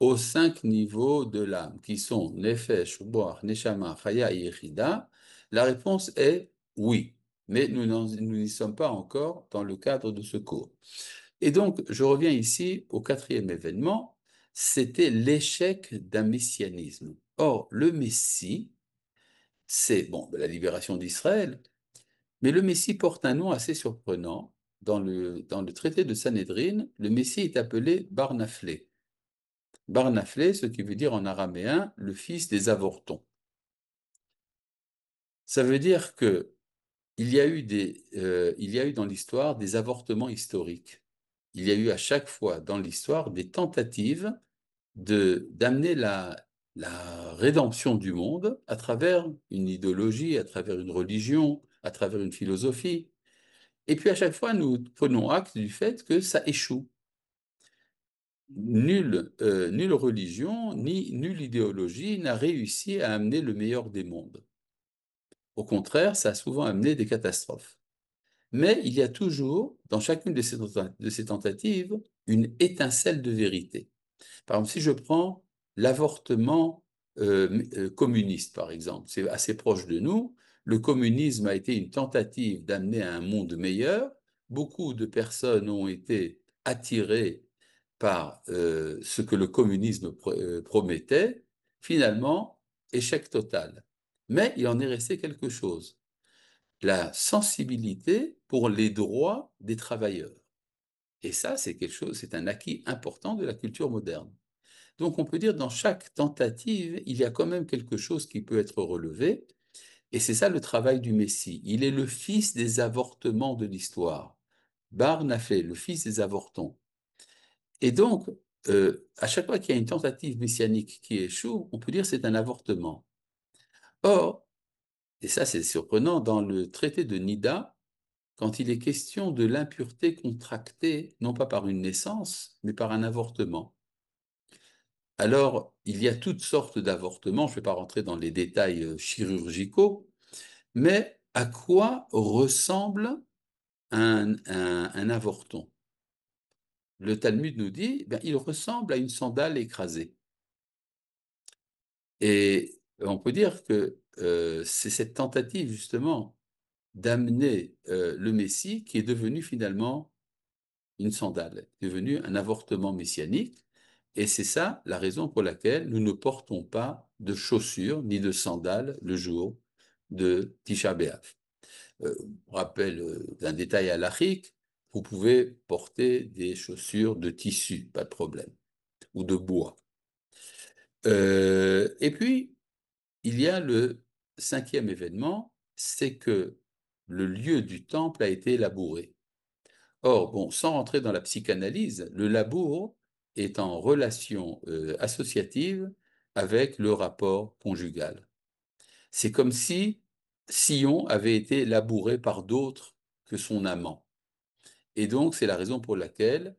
aux 5 niveaux de l'âme, qui sont Nefesh, Ruach, Neshama, Chaya et Yechida? La réponse est oui, mais nous n'y sommes pas encore dans le cadre de ce cours. Et donc, je reviens ici au quatrième événement, c'était l'échec d'un messianisme. Or, le Messie, c'est la libération d'Israël, mais le Messie porte un nom assez surprenant. Dans le traité de Sanhédrin, le Messie est appelé Barnaphlé. Barnaphlé, ce qui veut dire en araméen le fils des avortons. Ça veut dire que il y a eu dans l'histoire des avortements historiques. Il y a eu à chaque fois dans l'histoire des tentatives d'amener la rédemption du monde à travers une idéologie, à travers une religion, à travers une philosophie. Et puis à chaque fois, nous prenons acte du fait que ça échoue. Nulle religion, ni nulle idéologie n'a réussi à amener le meilleur des mondes. Au contraire, ça a souvent amené des catastrophes. Mais il y a toujours, dans chacune de ces tentatives, une étincelle de vérité. Par exemple, si je prends l'avortement communiste, par exemple, c'est assez proche de nous. Le communisme a été une tentative d'amener à un monde meilleur. Beaucoup de personnes ont été attirées par ce que le communisme promettait. Finalement, échec total. Mais il en est resté quelque chose, la sensibilité pour les droits des travailleurs. Et ça, c'est quelque chose, c'est un acquis important de la culture moderne. Donc, on peut dire dans chaque tentative, il y a quand même quelque chose qui peut être relevé. Et c'est ça le travail du Messie. Il est le fils des avortements de l'histoire. Bar Naphe, le fils des avortons. Et donc, à chaque fois qu'il y a une tentative messianique qui échoue, on peut dire c'est un avortement. Or, et ça c'est surprenant, dans le traité de Nida, quand il est question de l'impureté contractée, non pas par une naissance, mais par un avortement. Alors, il y a toutes sortes d'avortements, je ne vais pas rentrer dans les détails chirurgicaux, mais à quoi ressemble un avorton? Le Talmud nous dit, ben, il ressemble à une sandale écrasée. Et on peut dire que c'est cette tentative justement d'amener le Messie qui est devenu finalement une sandale, est devenu un avortement messianique. Et c'est ça la raison pour laquelle nous ne portons pas de chaussures ni de sandales le jour de Tisha B'Av. Rappel d'un détail halachique, vous pouvez porter des chaussures de tissu, pas de problème, ou de bois. Et puis, il y a le cinquième événement, c'est que le lieu du temple a été labouré. Or, bon, sans rentrer dans la psychanalyse, le labour est en relation associative avec le rapport conjugal. C'est comme si Sion avait été labouré par d'autres que son amant. Et donc, c'est la raison pour laquelle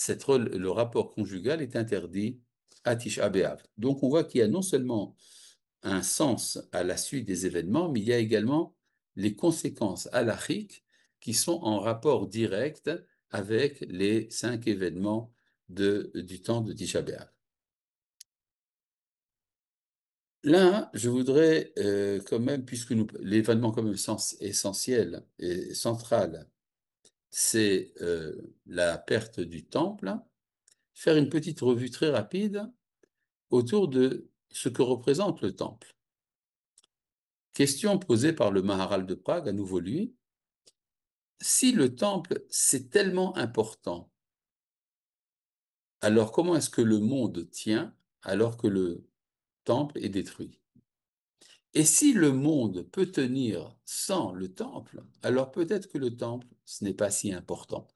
le rapport conjugal est interdit à Tisha B'Av. Donc, on voit qu'il y a non seulement un sens à la suite des événements, mais il y a également les conséquences halachiques qui sont en rapport direct avec les 5 événements du temps de Tisha B'Av. Là, je voudrais quand même, puisque l'événement quand même essentiel et central, c'est la perte du temple, faire une petite revue très rapide autour de ce que représente le temple. Question posée par le Maharal de Prague, à nouveau lui. Si le temple, c'est tellement important, alors comment est-ce que le monde tient alors que le temple est détruit? Et si le monde peut tenir sans le temple, alors peut-être que le temple, ce n'est pas si important.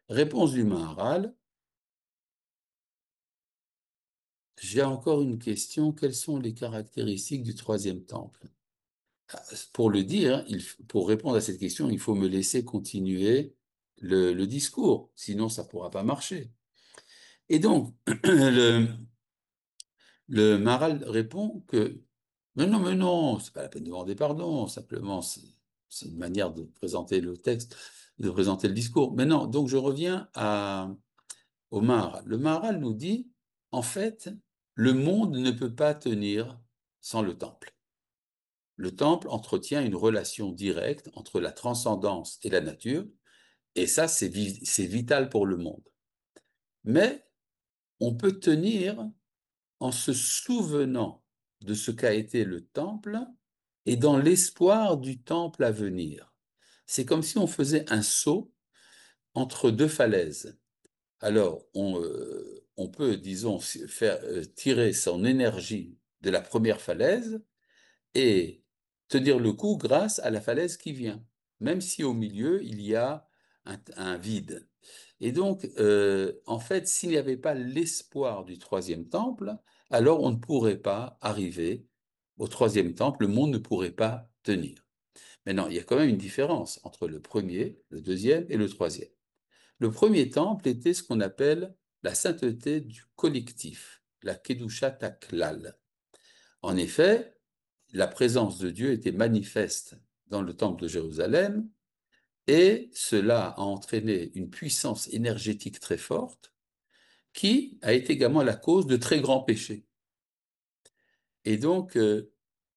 Réponse du Maharal. J'ai encore une question. Quelles sont les caractéristiques du troisième temple? Pour le dire, pour répondre à cette question, il faut me laisser continuer le discours, sinon ça ne pourra pas marcher. Et donc, le Maharal répond que mais non, c'est pas la peine de demander pardon, simplement c'est une manière de présenter le texte, de présenter le discours. Mais non, donc je reviens au Maharal. Le Maharal nous dit, en fait, le monde ne peut pas tenir sans le temple. Le temple entretient une relation directe entre la transcendance et la nature, et ça, c'est vital pour le monde. Mais on peut tenir en se souvenant de ce qu'a été le temple et dans l'espoir du temple à venir. C'est comme si on faisait un saut entre deux falaises. Alors, on peut, disons, faire tirer son énergie de la première falaise et tenir le coup grâce à la falaise qui vient, même si au milieu, il y a un vide. Et donc, en fait, s'il n'y avait pas l'espoir du troisième temple, alors on ne pourrait pas arriver au troisième temple, le monde ne pourrait pas tenir. Maintenant, il y a quand même une différence entre le premier, le deuxième et le troisième. Le premier temple était ce qu'on appelle la sainteté du collectif, la Kedushat HaKlal. En effet, la présence de Dieu était manifeste dans le temple de Jérusalem et cela a entraîné une puissance énergétique très forte qui a été également la cause de très grands péchés. Et donc,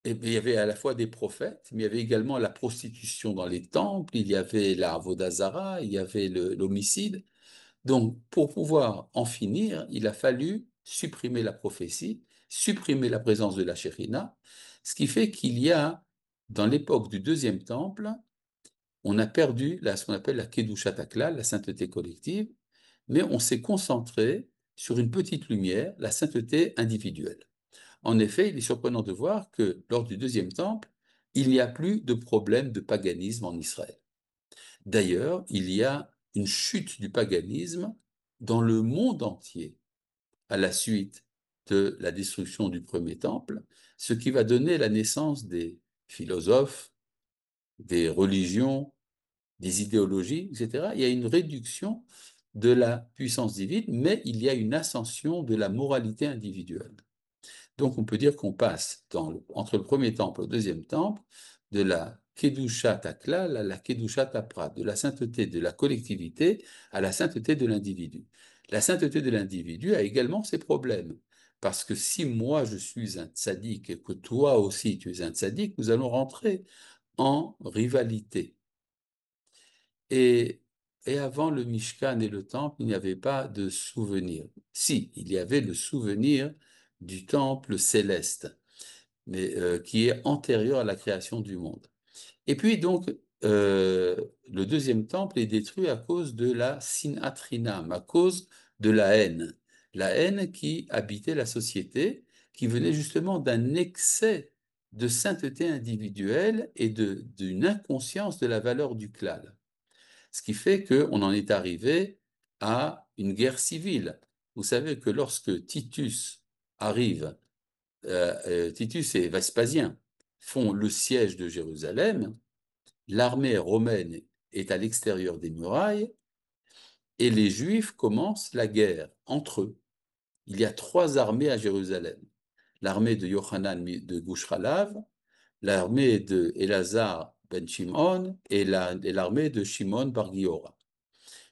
il y avait à la fois des prophètes, mais il y avait également la prostitution dans les temples, il y avait la Avodazara, il y avait l'homicide. Donc, pour pouvoir en finir, il a fallu supprimer la prophétie, supprimer la présence de la Shekhinah, ce qui fait qu'il y a, dans l'époque du deuxième temple, on a perdu ce qu'on appelle la Kedushat HaKlal, la sainteté collective, mais on s'est concentré sur une petite lumière, la sainteté individuelle. En effet, il est surprenant de voir que lors du deuxième temple, il n'y a plus de problème de paganisme en Israël. D'ailleurs, il y a une chute du paganisme dans le monde entier à la suite de la destruction du premier temple, ce qui va donner la naissance des philosophes, des religions, des idéologies, etc. Il y a une réduction de la puissance divine, mais il y a une ascension de la moralité individuelle. Donc on peut dire qu'on passe entre le premier temple et le deuxième temple de la Kedushat HaKlal à la Kedushat HaPrat, de la sainteté de la collectivité à la sainteté de l'individu. La sainteté de l'individu a également ses problèmes, parce que si moi je suis un tzaddik et que toi aussi tu es un tzaddik, nous allons rentrer en rivalité. Et, et avant le Mishkan et le temple, il n'y avait pas de souvenir. Si, il y avait le souvenir du temple céleste, mais qui est antérieur à la création du monde. Et puis donc, le deuxième temple est détruit à cause de la sinat rinam, à cause de la haine qui habitait la société, qui venait justement d'un excès de sainteté individuelle et d'une inconscience de la valeur du klal. Ce qui fait qu'on en est arrivé à une guerre civile. Vous savez que lorsque Titus arrive, Titus et Vespasien font le siège de Jérusalem, l'armée romaine est à l'extérieur des murailles et les Juifs commencent la guerre entre eux. Il y a trois armées à Jérusalem. L'armée de Yochanan de Gushchalav, l'armée de Elazar ben Shimon et l'armée de Shimon bar Giora,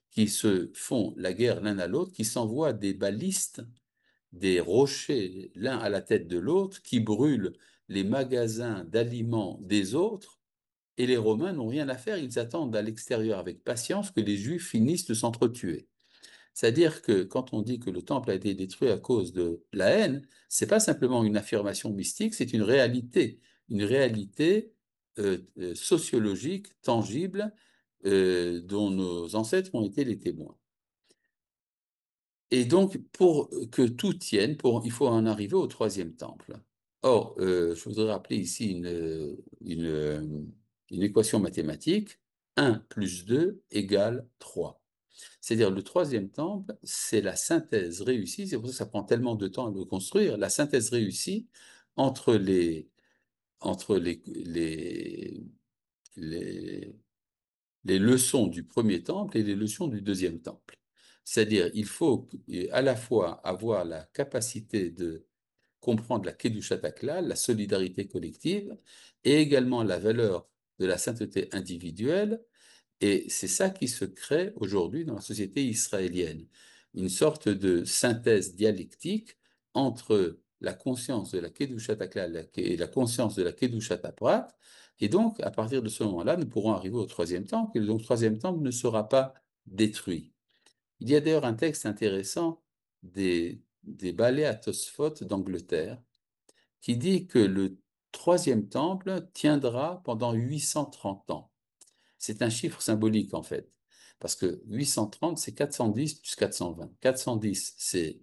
qui se font la guerre l'un à l'autre, qui s'envoient des balistes, des rochers l'un à la tête de l'autre, qui brûlent les magasins d'aliments des autres, et les Romains n'ont rien à faire, ils attendent à l'extérieur avec patience que les Juifs finissent de s'entretuer. C'est-à-dire que quand on dit que le temple a été détruit à cause de la haine, c'est pas simplement une affirmation mystique, c'est une réalité sociologique, tangible, dont nos ancêtres ont été les témoins. Et donc, pour que tout tienne, il faut en arriver au troisième temple. Or, je voudrais rappeler ici une équation mathématique. 1 plus 2 égale 3. C'est-à-dire le troisième temple, c'est la synthèse réussie, c'est pour ça que ça prend tellement de temps à le construire, la synthèse réussie entre entre les, les leçons du premier temple et les leçons du deuxième temple. C'est-à-dire, il faut à la fois avoir la capacité de comprendre la Kedushat HaKlal, la solidarité collective, et également la valeur de la sainteté individuelle, et c'est ça qui se crée aujourd'hui dans la société israélienne, une sorte de synthèse dialectique entre la conscience de la Kedushat HaKlal et la conscience de la Kedushat HaPrat, et donc, à partir de ce moment-là, nous pourrons arriver au troisième temple, et donc le troisième temple ne sera pas détruit. Il y a d'ailleurs un texte intéressant des Baalei Tosfot d'Angleterre qui dit que le troisième temple tiendra pendant 830 ans. C'est un chiffre symbolique en fait, parce que 830, c'est 410 plus 420. 410, c'est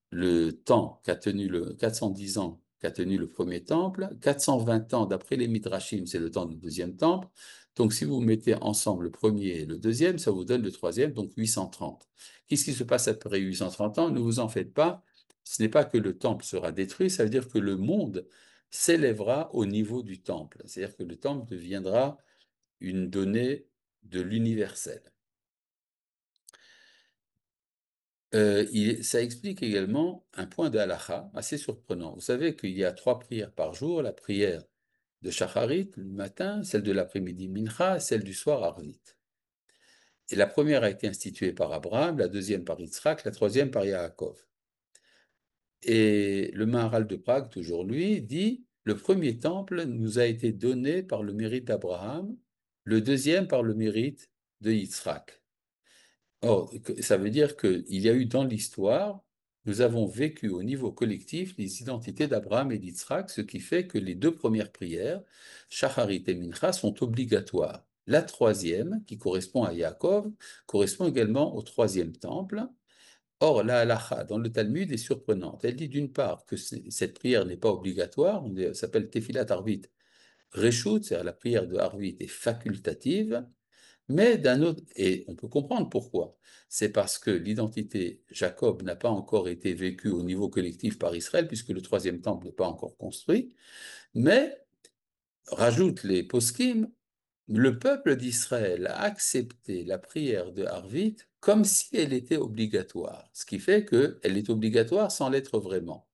le temps qu'a tenu 410 ans qu'a tenu le premier temple. 420 ans, d'après les Midrashim, c'est le temps du deuxième temple. Donc, si vous mettez ensemble le premier et le deuxième, ça vous donne le troisième, donc 830. Qu'est-ce qui se passe après 830 ans? Ne vous en faites pas. Ce n'est pas que le temple sera détruit, ça veut dire que le monde s'élèvera au niveau du temple. C'est-à-dire que le temple deviendra une donnée de l'universel. Ça explique également un point de halakha assez surprenant. Vous savez qu'il y a 3 prières par jour, la prière de Shacharit le matin, celle de l'après-midi Mincha, et celle du soir Arvit. Et la première a été instituée par Abraham, la deuxième par Yitzhak, la troisième par Yaakov. Et le Maharal de Prague, toujours lui, dit le premier temple nous a été donné par le mérite d'Abraham, le deuxième par le mérite de Yitzhak. Or, ça veut dire qu'il y a eu dans l'histoire, nous avons vécu au niveau collectif les identités d'Abraham et d'Yitzhak, ce qui fait que les 2 premières prières, Shacharit et Mincha, sont obligatoires. La troisième, qui correspond à Yaakov, correspond également au troisième temple. Or, la halacha dans le Talmud est surprenante. Elle dit d'une part que cette prière n'est pas obligatoire, elle s'appelle Tefilat Arvit. Reshut, c'est-à-dire la prière de Arvit, est facultative, mais d'un autre, et on peut comprendre pourquoi. C'est parce que l'identité Jacob n'a pas encore été vécue au niveau collectif par Israël, puisque le troisième temple n'est pas encore construit. Mais, rajoute les poskim, le peuple d'Israël a accepté la prière de Harvit comme si elle était obligatoire, ce qui fait qu'elle est obligatoire sans l'être vraiment.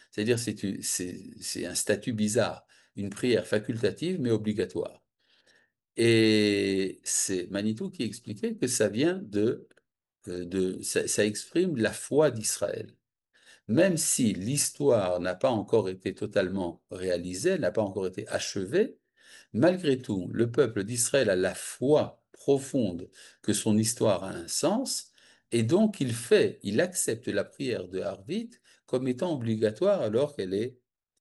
C'est-à-dire c'est un statut bizarre, une prière facultative mais obligatoire. Et c'est Manitou qui expliquait que ça vient ça exprime la foi d'Israël. Même si l'histoire n'a pas encore été totalement réalisée, n'a pas encore été achevée, malgré tout, le peuple d'Israël a la foi profonde que son histoire a un sens, et donc il accepte la prière de Harvit comme étant obligatoire alors qu'elle est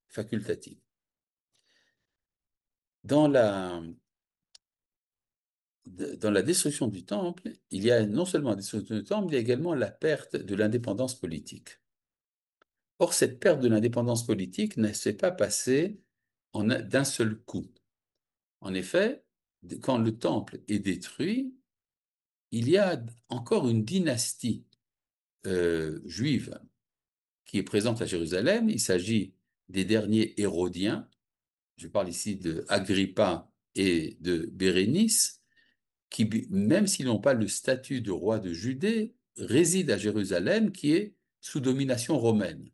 facultative. Dans la, dans la destruction du temple, il y a non seulement la destruction du temple, il y a également la perte de l'indépendance politique. Or, cette perte de l'indépendance politique ne s'est pas passée d'un seul coup. En effet, quand le temple est détruit, il y a encore une dynastie juive qui est présente à Jérusalem. Il s'agit des derniers Hérodiens. Je parle ici de Agrippa et de Bérénice, qui, même s'ils n'ont pas le statut de roi de Judée, résident à Jérusalem, qui est sous domination romaine.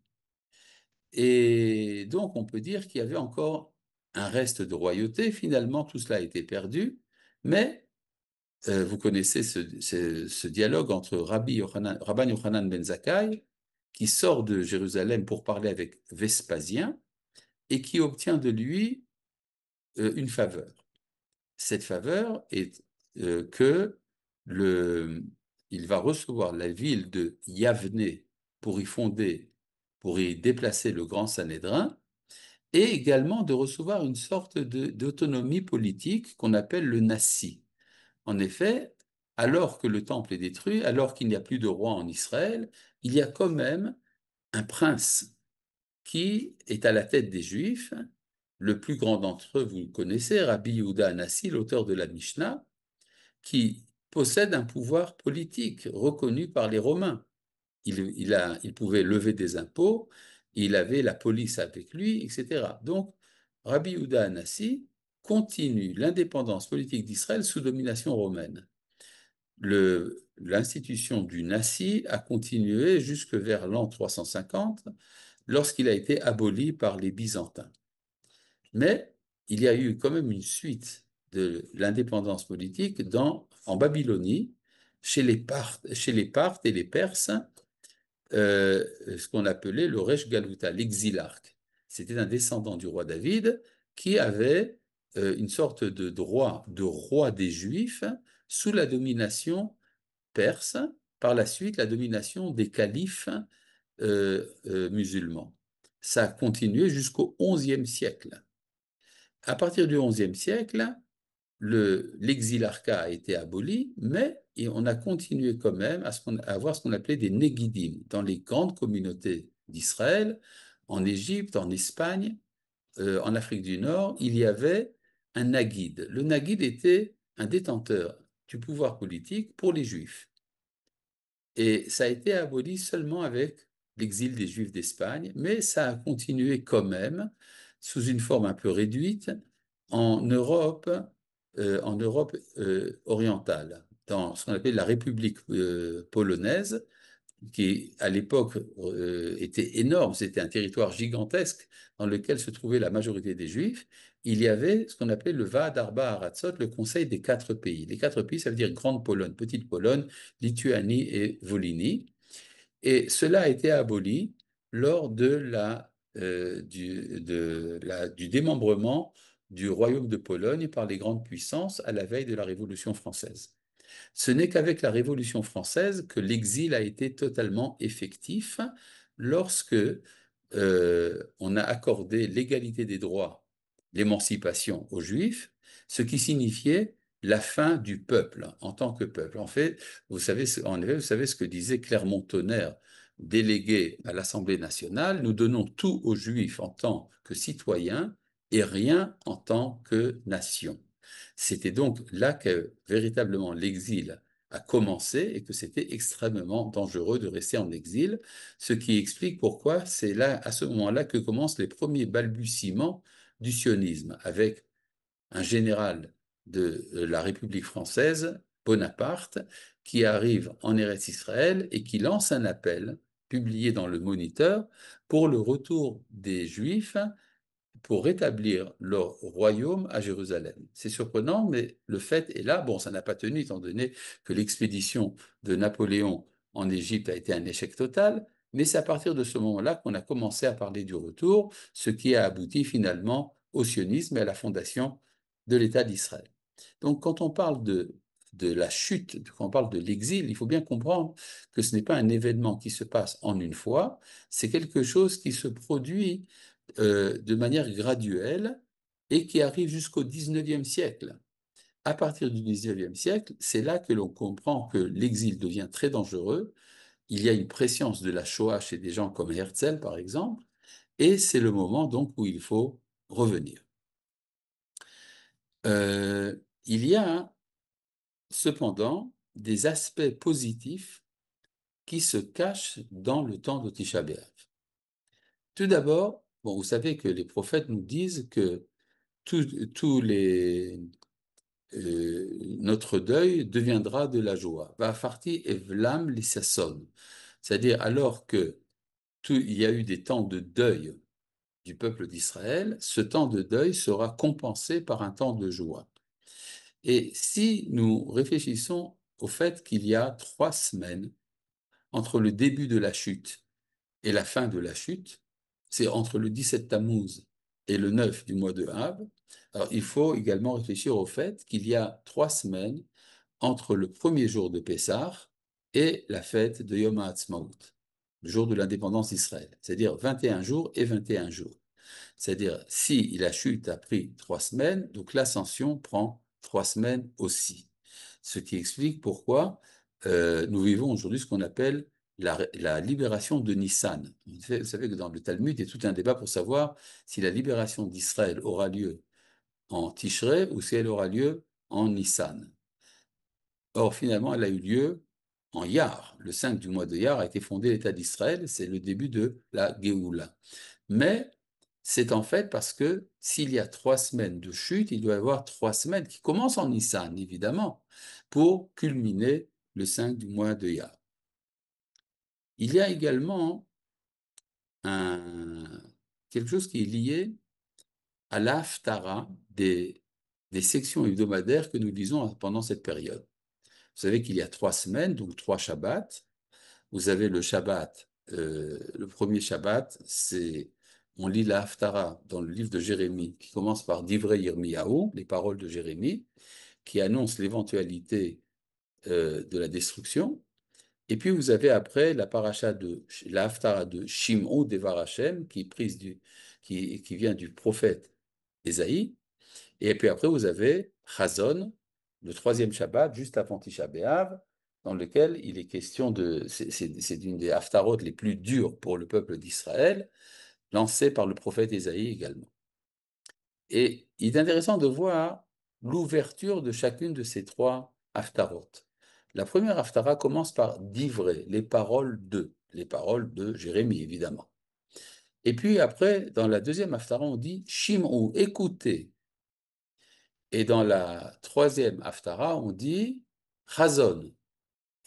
Et donc, on peut dire qu'il y avait encore un reste de royauté. Finalement, tout cela a été perdu, mais vous connaissez ce dialogue entre Rabban Yochanan ben Zakkai, qui sort de Jérusalem pour parler avec Vespasien, et qui obtient de lui une faveur. Cette faveur est que il va recevoir la ville de Yavne pour pour y déplacer le grand Sanhédrin, et également de recevoir une sorte d'autonomie politique qu'on appelle le Nassi. En effet, alors que le temple est détruit, alors qu'il n'y a plus de roi en Israël, il y a quand même un prince qui est à la tête des Juifs. Le plus grand d'entre eux, vous le connaissez, Rabbi Yehuda Hanassi, l'auteur de la Mishnah, qui possède un pouvoir politique reconnu par les Romains. Il pouvait lever des impôts, il avait la police avec lui, etc. Donc, Rabbi Yehuda Hanassi continue l'indépendance politique d'Israël sous domination romaine. L'institution du Nassi a continué jusque vers l'an 350, lorsqu'il a été aboli par les Byzantins. Mais il y a eu quand même une suite de l'indépendance politique en Babylonie, chez les Parthes et les Perses, ce qu'on appelait le Resh Galuta, l'exilarque. C'était un descendant du roi David qui avait une sorte de roi des Juifs sous la domination perse, par la suite la domination des califes musulmans. Ça a continué jusqu'au XIe siècle. À partir du XIe siècle, l'exilarcat a été aboli, mais on a continué quand même à avoir ce qu'on appelait des néguidim. Dans les grandes communautés d'Israël, en Égypte, en Espagne, en Afrique du Nord, il y avait un naguide. Le naguide était un détenteur du pouvoir politique pour les Juifs. Et ça a été aboli seulement avec l'exil des Juifs d'Espagne, mais ça a continué quand même, sous une forme un peu réduite, en Europe orientale, dans ce qu'on appelle la République polonaise, qui à l'époque était énorme, c'était un territoire gigantesque dans lequel se trouvait la majorité des Juifs. Il y avait ce qu'on appelait le Vaad Arba Aratzot, le Conseil des quatre pays. Les quatre pays, ça veut dire Grande Pologne, Petite Pologne, Lituanie et Volhynie. Et cela a été aboli lors du démembrement du Royaume de Pologne par les grandes puissances à la veille de la Révolution française. Ce n'est qu'avec la Révolution française que l'exil a été totalement effectif lorsque on a accordé l'égalité des droits, l'émancipation aux Juifs, ce qui signifiait la fin du peuple en tant que peuple. En fait, en effet, vous savez ce que disait Clermont-Tonnerre, délégué à l'Assemblée nationale, nous donnons tout aux Juifs en tant que citoyens et rien en tant que nation. C'était donc là que véritablement l'exil a commencé et que c'était extrêmement dangereux de rester en exil, ce qui explique pourquoi c'est là, à ce moment-là, que commencent les premiers balbutiements du sionisme, avec un général de la République française, Bonaparte, qui arrive en Eretz Israël et qui lance un appel publié dans le Moniteur pour le retour des Juifs pour rétablir leur royaume à Jérusalem. C'est surprenant, mais le fait est là. Bon, ça n'a pas tenu, étant donné que l'expédition de Napoléon en Égypte a été un échec total, mais c'est à partir de ce moment-là qu'on a commencé à parler du retour, ce qui a abouti finalement au sionisme et à la fondation de l'État d'Israël. Donc, quand on parle de la chute, quand on parle de l'exil, il faut bien comprendre que ce n'est pas un événement qui se passe en une fois, c'est quelque chose qui se produit de manière graduelle et qui arrive jusqu'au 19e siècle. À partir du 19e siècle, c'est là que l'on comprend que l'exil devient très dangereux. Il y a une préscience de la Shoah chez des gens comme Herzl, par exemple, et c'est le moment donc où il faut revenir. Il y a cependant des aspects positifs qui se cachent dans le temps de Tisha B'Av. Tout d'abord, bon, vous savez que les prophètes nous disent que tous les notre deuil deviendra de la joie. Vafarti evlam lisasson. C'est-à-dire, alors que il y a eu des temps de deuil du peuple d'Israël, ce temps de deuil sera compensé par un temps de joie. Et si nous réfléchissons au fait qu'il y a 3 semaines entre le début de la chute et la fin de la chute, c'est entre le 17 Tammuz et le 9 du mois de Av. Alors, il faut également réfléchir au fait qu'il y a 3 semaines entre le premier jour de Pessah et la fête de Yom HaAtzmaut, le jour de l'indépendance d'Israël, c'est-à-dire 21 jours et 21 jours. C'est-à-dire, si la chute a pris 3 semaines, donc l'ascension prend 3 semaines aussi. Ce qui explique pourquoi nous vivons aujourd'hui ce qu'on appelle la libération de Nissan. Vous savez que dans le Talmud, il y a tout un débat pour savoir si la libération d'Israël aura lieu en Tishrei ou si elle aura lieu en Nissan. Or, finalement, elle a eu lieu en Iyar. Le 5 du mois de Iyar a été fondé l'État d'Israël, c'est le début de la Géoula. Mais c'est en fait parce que s'il y a 3 semaines de chute, il doit y avoir 3 semaines qui commencent en Nissan, évidemment, pour culminer le 5 du mois de Iyar. Il y a également quelque chose qui est lié à l'Haftara des sections hebdomadaires que nous lisons pendant cette période. Vous savez qu'il y a 3 semaines, donc 3 Shabbats. Vous avez le Shabbat, le premier Shabbat, on lit la Haftara dans le livre de Jérémie, qui commence par Divrei Yirmiyahu, les paroles de Jérémie, qui annoncent l'éventualité de la destruction. Et puis vous avez après la la Haftara de Shimon Devar Hashem, qui vient du prophète Ésaïe. Et puis après vous avez Chazon, le troisième Shabbat, juste avant Tisha B'Av, dans lequel il est question c'est une des haftarot les plus dures pour le peuple d'Israël, lancée par le prophète Ésaïe également. Et il est intéressant de voir l'ouverture de chacune de ces trois haftarot. La première haftara commence par d'ivrer, les paroles de Jérémie, évidemment. Et puis après, dans la deuxième haftara, on dit Shim'u, écoutez. Et dans la troisième haftara, on dit Chazon,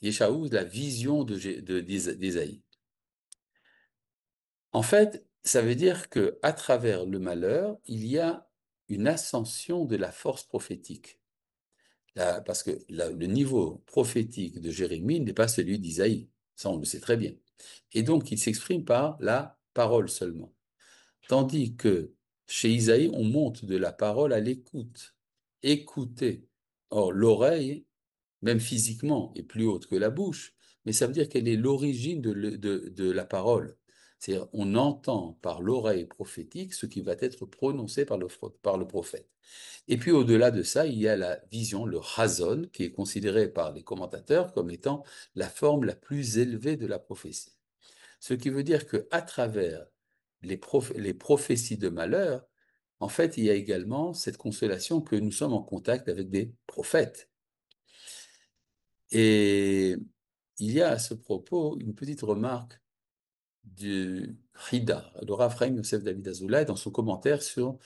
Yeshaou, la vision d'Ésaïe. En fait, ça veut dire qu'à travers le malheur, il y a une ascension de la force prophétique. Parce que le niveau prophétique de Jérémie n'est pas celui d'Isaïe. Ça, on le sait très bien. Et donc, il s'exprime par la parole seulement. Tandis que chez Isaïe, on monte de la parole à l'écoute. Écouter. Or, l'oreille, même physiquement, est plus haute que la bouche, mais ça veut dire qu'elle est l'origine de la parole. C'est-à-dire, on entend par l'oreille prophétique ce qui va être prononcé par le prophète. Et puis, au-delà de ça, il y a la vision, le chazon, qui est considéré par les commentateurs comme étant la forme la plus élevée de la prophétie. Ce qui veut dire qu'à travers les prophéties de malheur, en fait, il y a également cette consolation que nous sommes en contact avec des prophètes. Et il y a à ce propos une petite remarque du Chida, le Rav Chaim Yosef David Azoulay, dans son commentaire sur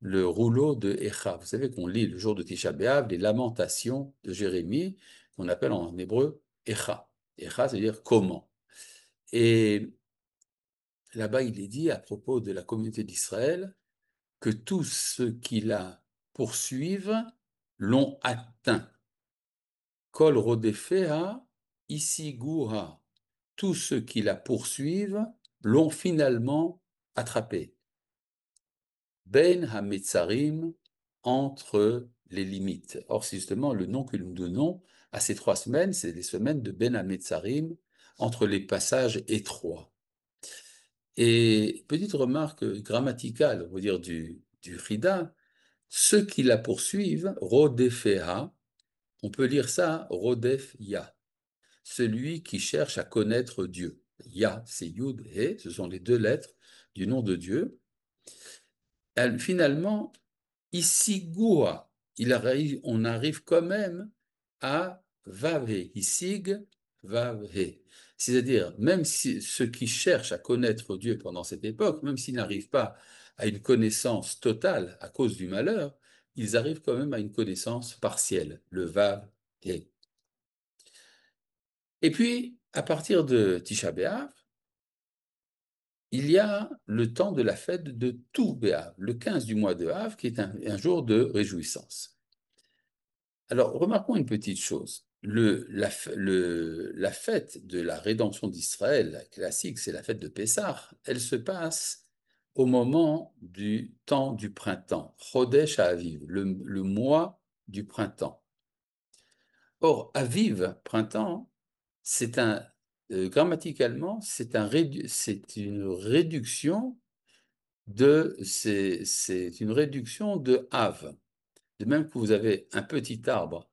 le rouleau de Echa. Vous savez qu'on lit le jour de Tisha B'Av les lamentations de Jérémie, qu'on appelle en hébreu Echa. Echa, c'est-à-dire comment. Et là-bas, il est dit à propos de la communauté d'Israël que tous ceux qui la poursuivent l'ont atteint. Kol rodefeha isiguha. Tous ceux qui la poursuivent l'ont finalement attrapé. Ben hametzarim, entre les limites. Or, c'est justement le nom que nous donnons à ces 3 semaines, c'est les semaines de Ben hametzarim, entre les passages étroits. Et petite remarque grammaticale, on va dire du Rida, ceux qui la poursuivent, rodefeha, on peut lire ça, rodef ya, celui qui cherche à connaître Dieu. Ya, c'est Yud, He, ce sont les 2 lettres du nom de Dieu. Finalement, ici, Goua, on arrive quand même à Vave, Isig, Vave. C'est-à-dire, même si ceux qui cherchent à connaître Dieu pendant cette époque, même s'ils n'arrivent pas à une connaissance totale à cause du malheur, ils arrivent quand même à une connaissance partielle, le Vav. Et puis, à partir de Tisha B'Av, il y a le temps de la fête de tout B'Av, le 15 du mois de Av, qui est un jour de réjouissance. Alors, remarquons une petite chose. La fête de la rédemption d'Israël, la classique, c'est la fête de Pessah. Elle se passe au moment du temps du printemps, Chodesh Aviv, le mois du printemps. Or, Aviv, printemps, grammaticalement, c'est une réduction c'est une réduction de Av. De même que vous avez un petit arbre,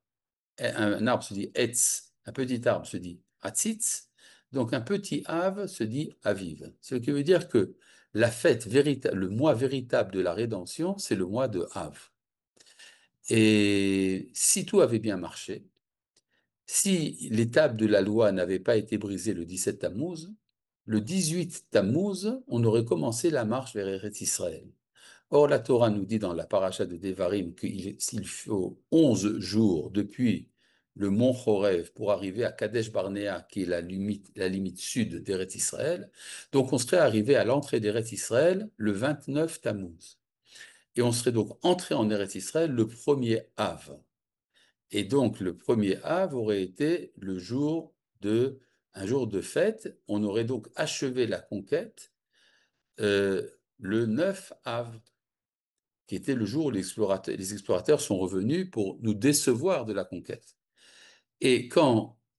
un arbre se dit Etz, un petit arbre se dit Atzitz, donc un petit Av se dit Aviv. Ce qui veut dire que la fête véritable, le mois véritable de la rédemption, c'est le mois de Av. Et si tout avait bien marché, si l'étape de la loi n'avait pas été brisée le 17 Tammuz, le 18 Tammuz, on aurait commencé la marche vers Eretz Israël. Or, la Torah nous dit dans la paracha de Devarim qu'il faut 11 jours depuis le mont Chorev pour arriver à Kadesh Barnea, qui est la limite sud d'Eretz Israël. Donc, on serait arrivé à l'entrée d'Eretz Israël le 29 Tammuz. Et on serait donc entré en Eretz Israël le 1er Av. Et donc, le 1er Av aurait été un jour de fête. On aurait donc achevé la conquête le 9 Av, qui était le jour où les explorateurs sont revenus pour nous décevoir de la conquête. Et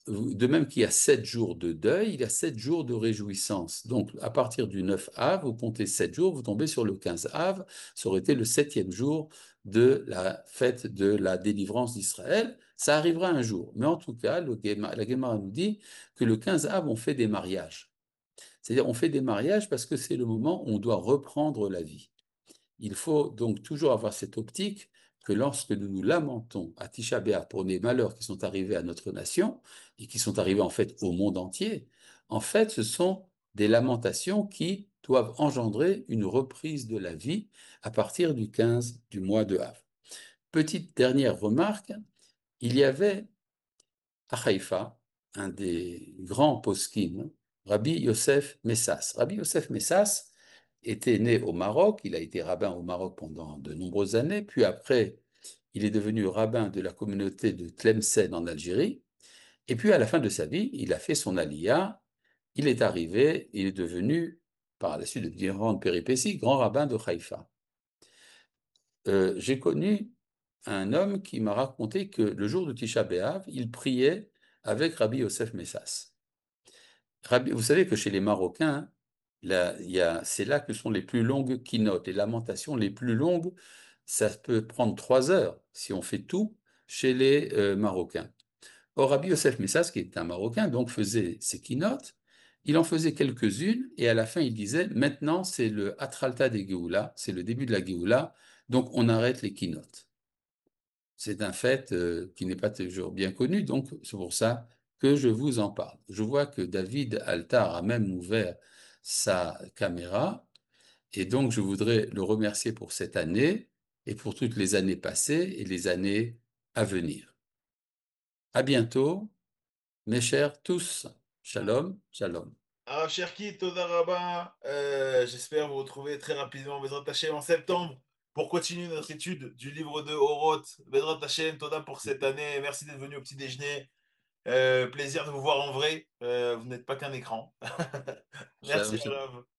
de même qu'il y a 7 jours de deuil, il y a 7 jours de réjouissance. Donc, à partir du 9 Av, vous comptez 7 jours, vous tombez sur le 15 Av, ça aurait été le 7e jour de la fête de la délivrance d'Israël. Ça arrivera un jour. Mais en tout cas, la Gemara nous dit que le 15 Av, on fait des mariages. C'est-à-dire, on fait des mariages parce que c'est le moment où on doit reprendre la vie. Il faut donc toujours avoir cette optique que lorsque nous nous lamentons à Tisha B'Av pour des malheurs qui sont arrivés à notre nation et qui sont arrivés en fait au monde entier, en fait, ce sont des lamentations qui doivent engendrer une reprise de la vie à partir du 15 du mois de Av. Petite dernière remarque, il y avait à Haïfa un des grands poskim, Rabbi Yosef Messas. Rabbi Yosef Messas était né au Maroc, il a été rabbin au Maroc pendant de nombreuses années, puis après, il est devenu rabbin de la communauté de Tlemcen en Algérie, et puis à la fin de sa vie, il a fait son aliyah, il est arrivé, il est devenu, par la suite de différentes péripéties, grand rabbin de Haïfa. J'ai connu un homme qui m'a raconté que le jour de Tisha B'Av, il priait avec Rabbi Yosef Messas. Vous savez que chez les Marocains, c'est là que sont les plus longues keynotes, les lamentations les plus longues. Ça peut prendre 3 heures si on fait tout chez les Marocains. Or, Rabbi Yosef Messas, qui est un Marocain, donc faisait ses keynotes. Il en faisait quelques-unes et à la fin, il disait, maintenant, c'est le Atralta des Géoula, c'est le début de la Géoula, donc on arrête les keynotes. C'est un fait qui n'est pas toujours bien connu, donc c'est pour ça que je vous en parle. Je vois que David Altar a même ouvert sa caméra, et donc je voudrais le remercier pour cette année et pour toutes les années passées et les années à venir. À bientôt, mes chers tous. Shalom, shalom. Alors, Cherki, Toda Rabba, j'espère vous retrouver très rapidement, Bezrat Hachem, en septembre, pour continuer notre étude du livre de Oroth. Bezrat Hachem, Toda pour cette année. Merci d'être venu au petit déjeuner. Plaisir de vous voir en vrai. Vous n'êtes pas qu'un écran. Merci, Shalom, shalom. Arav.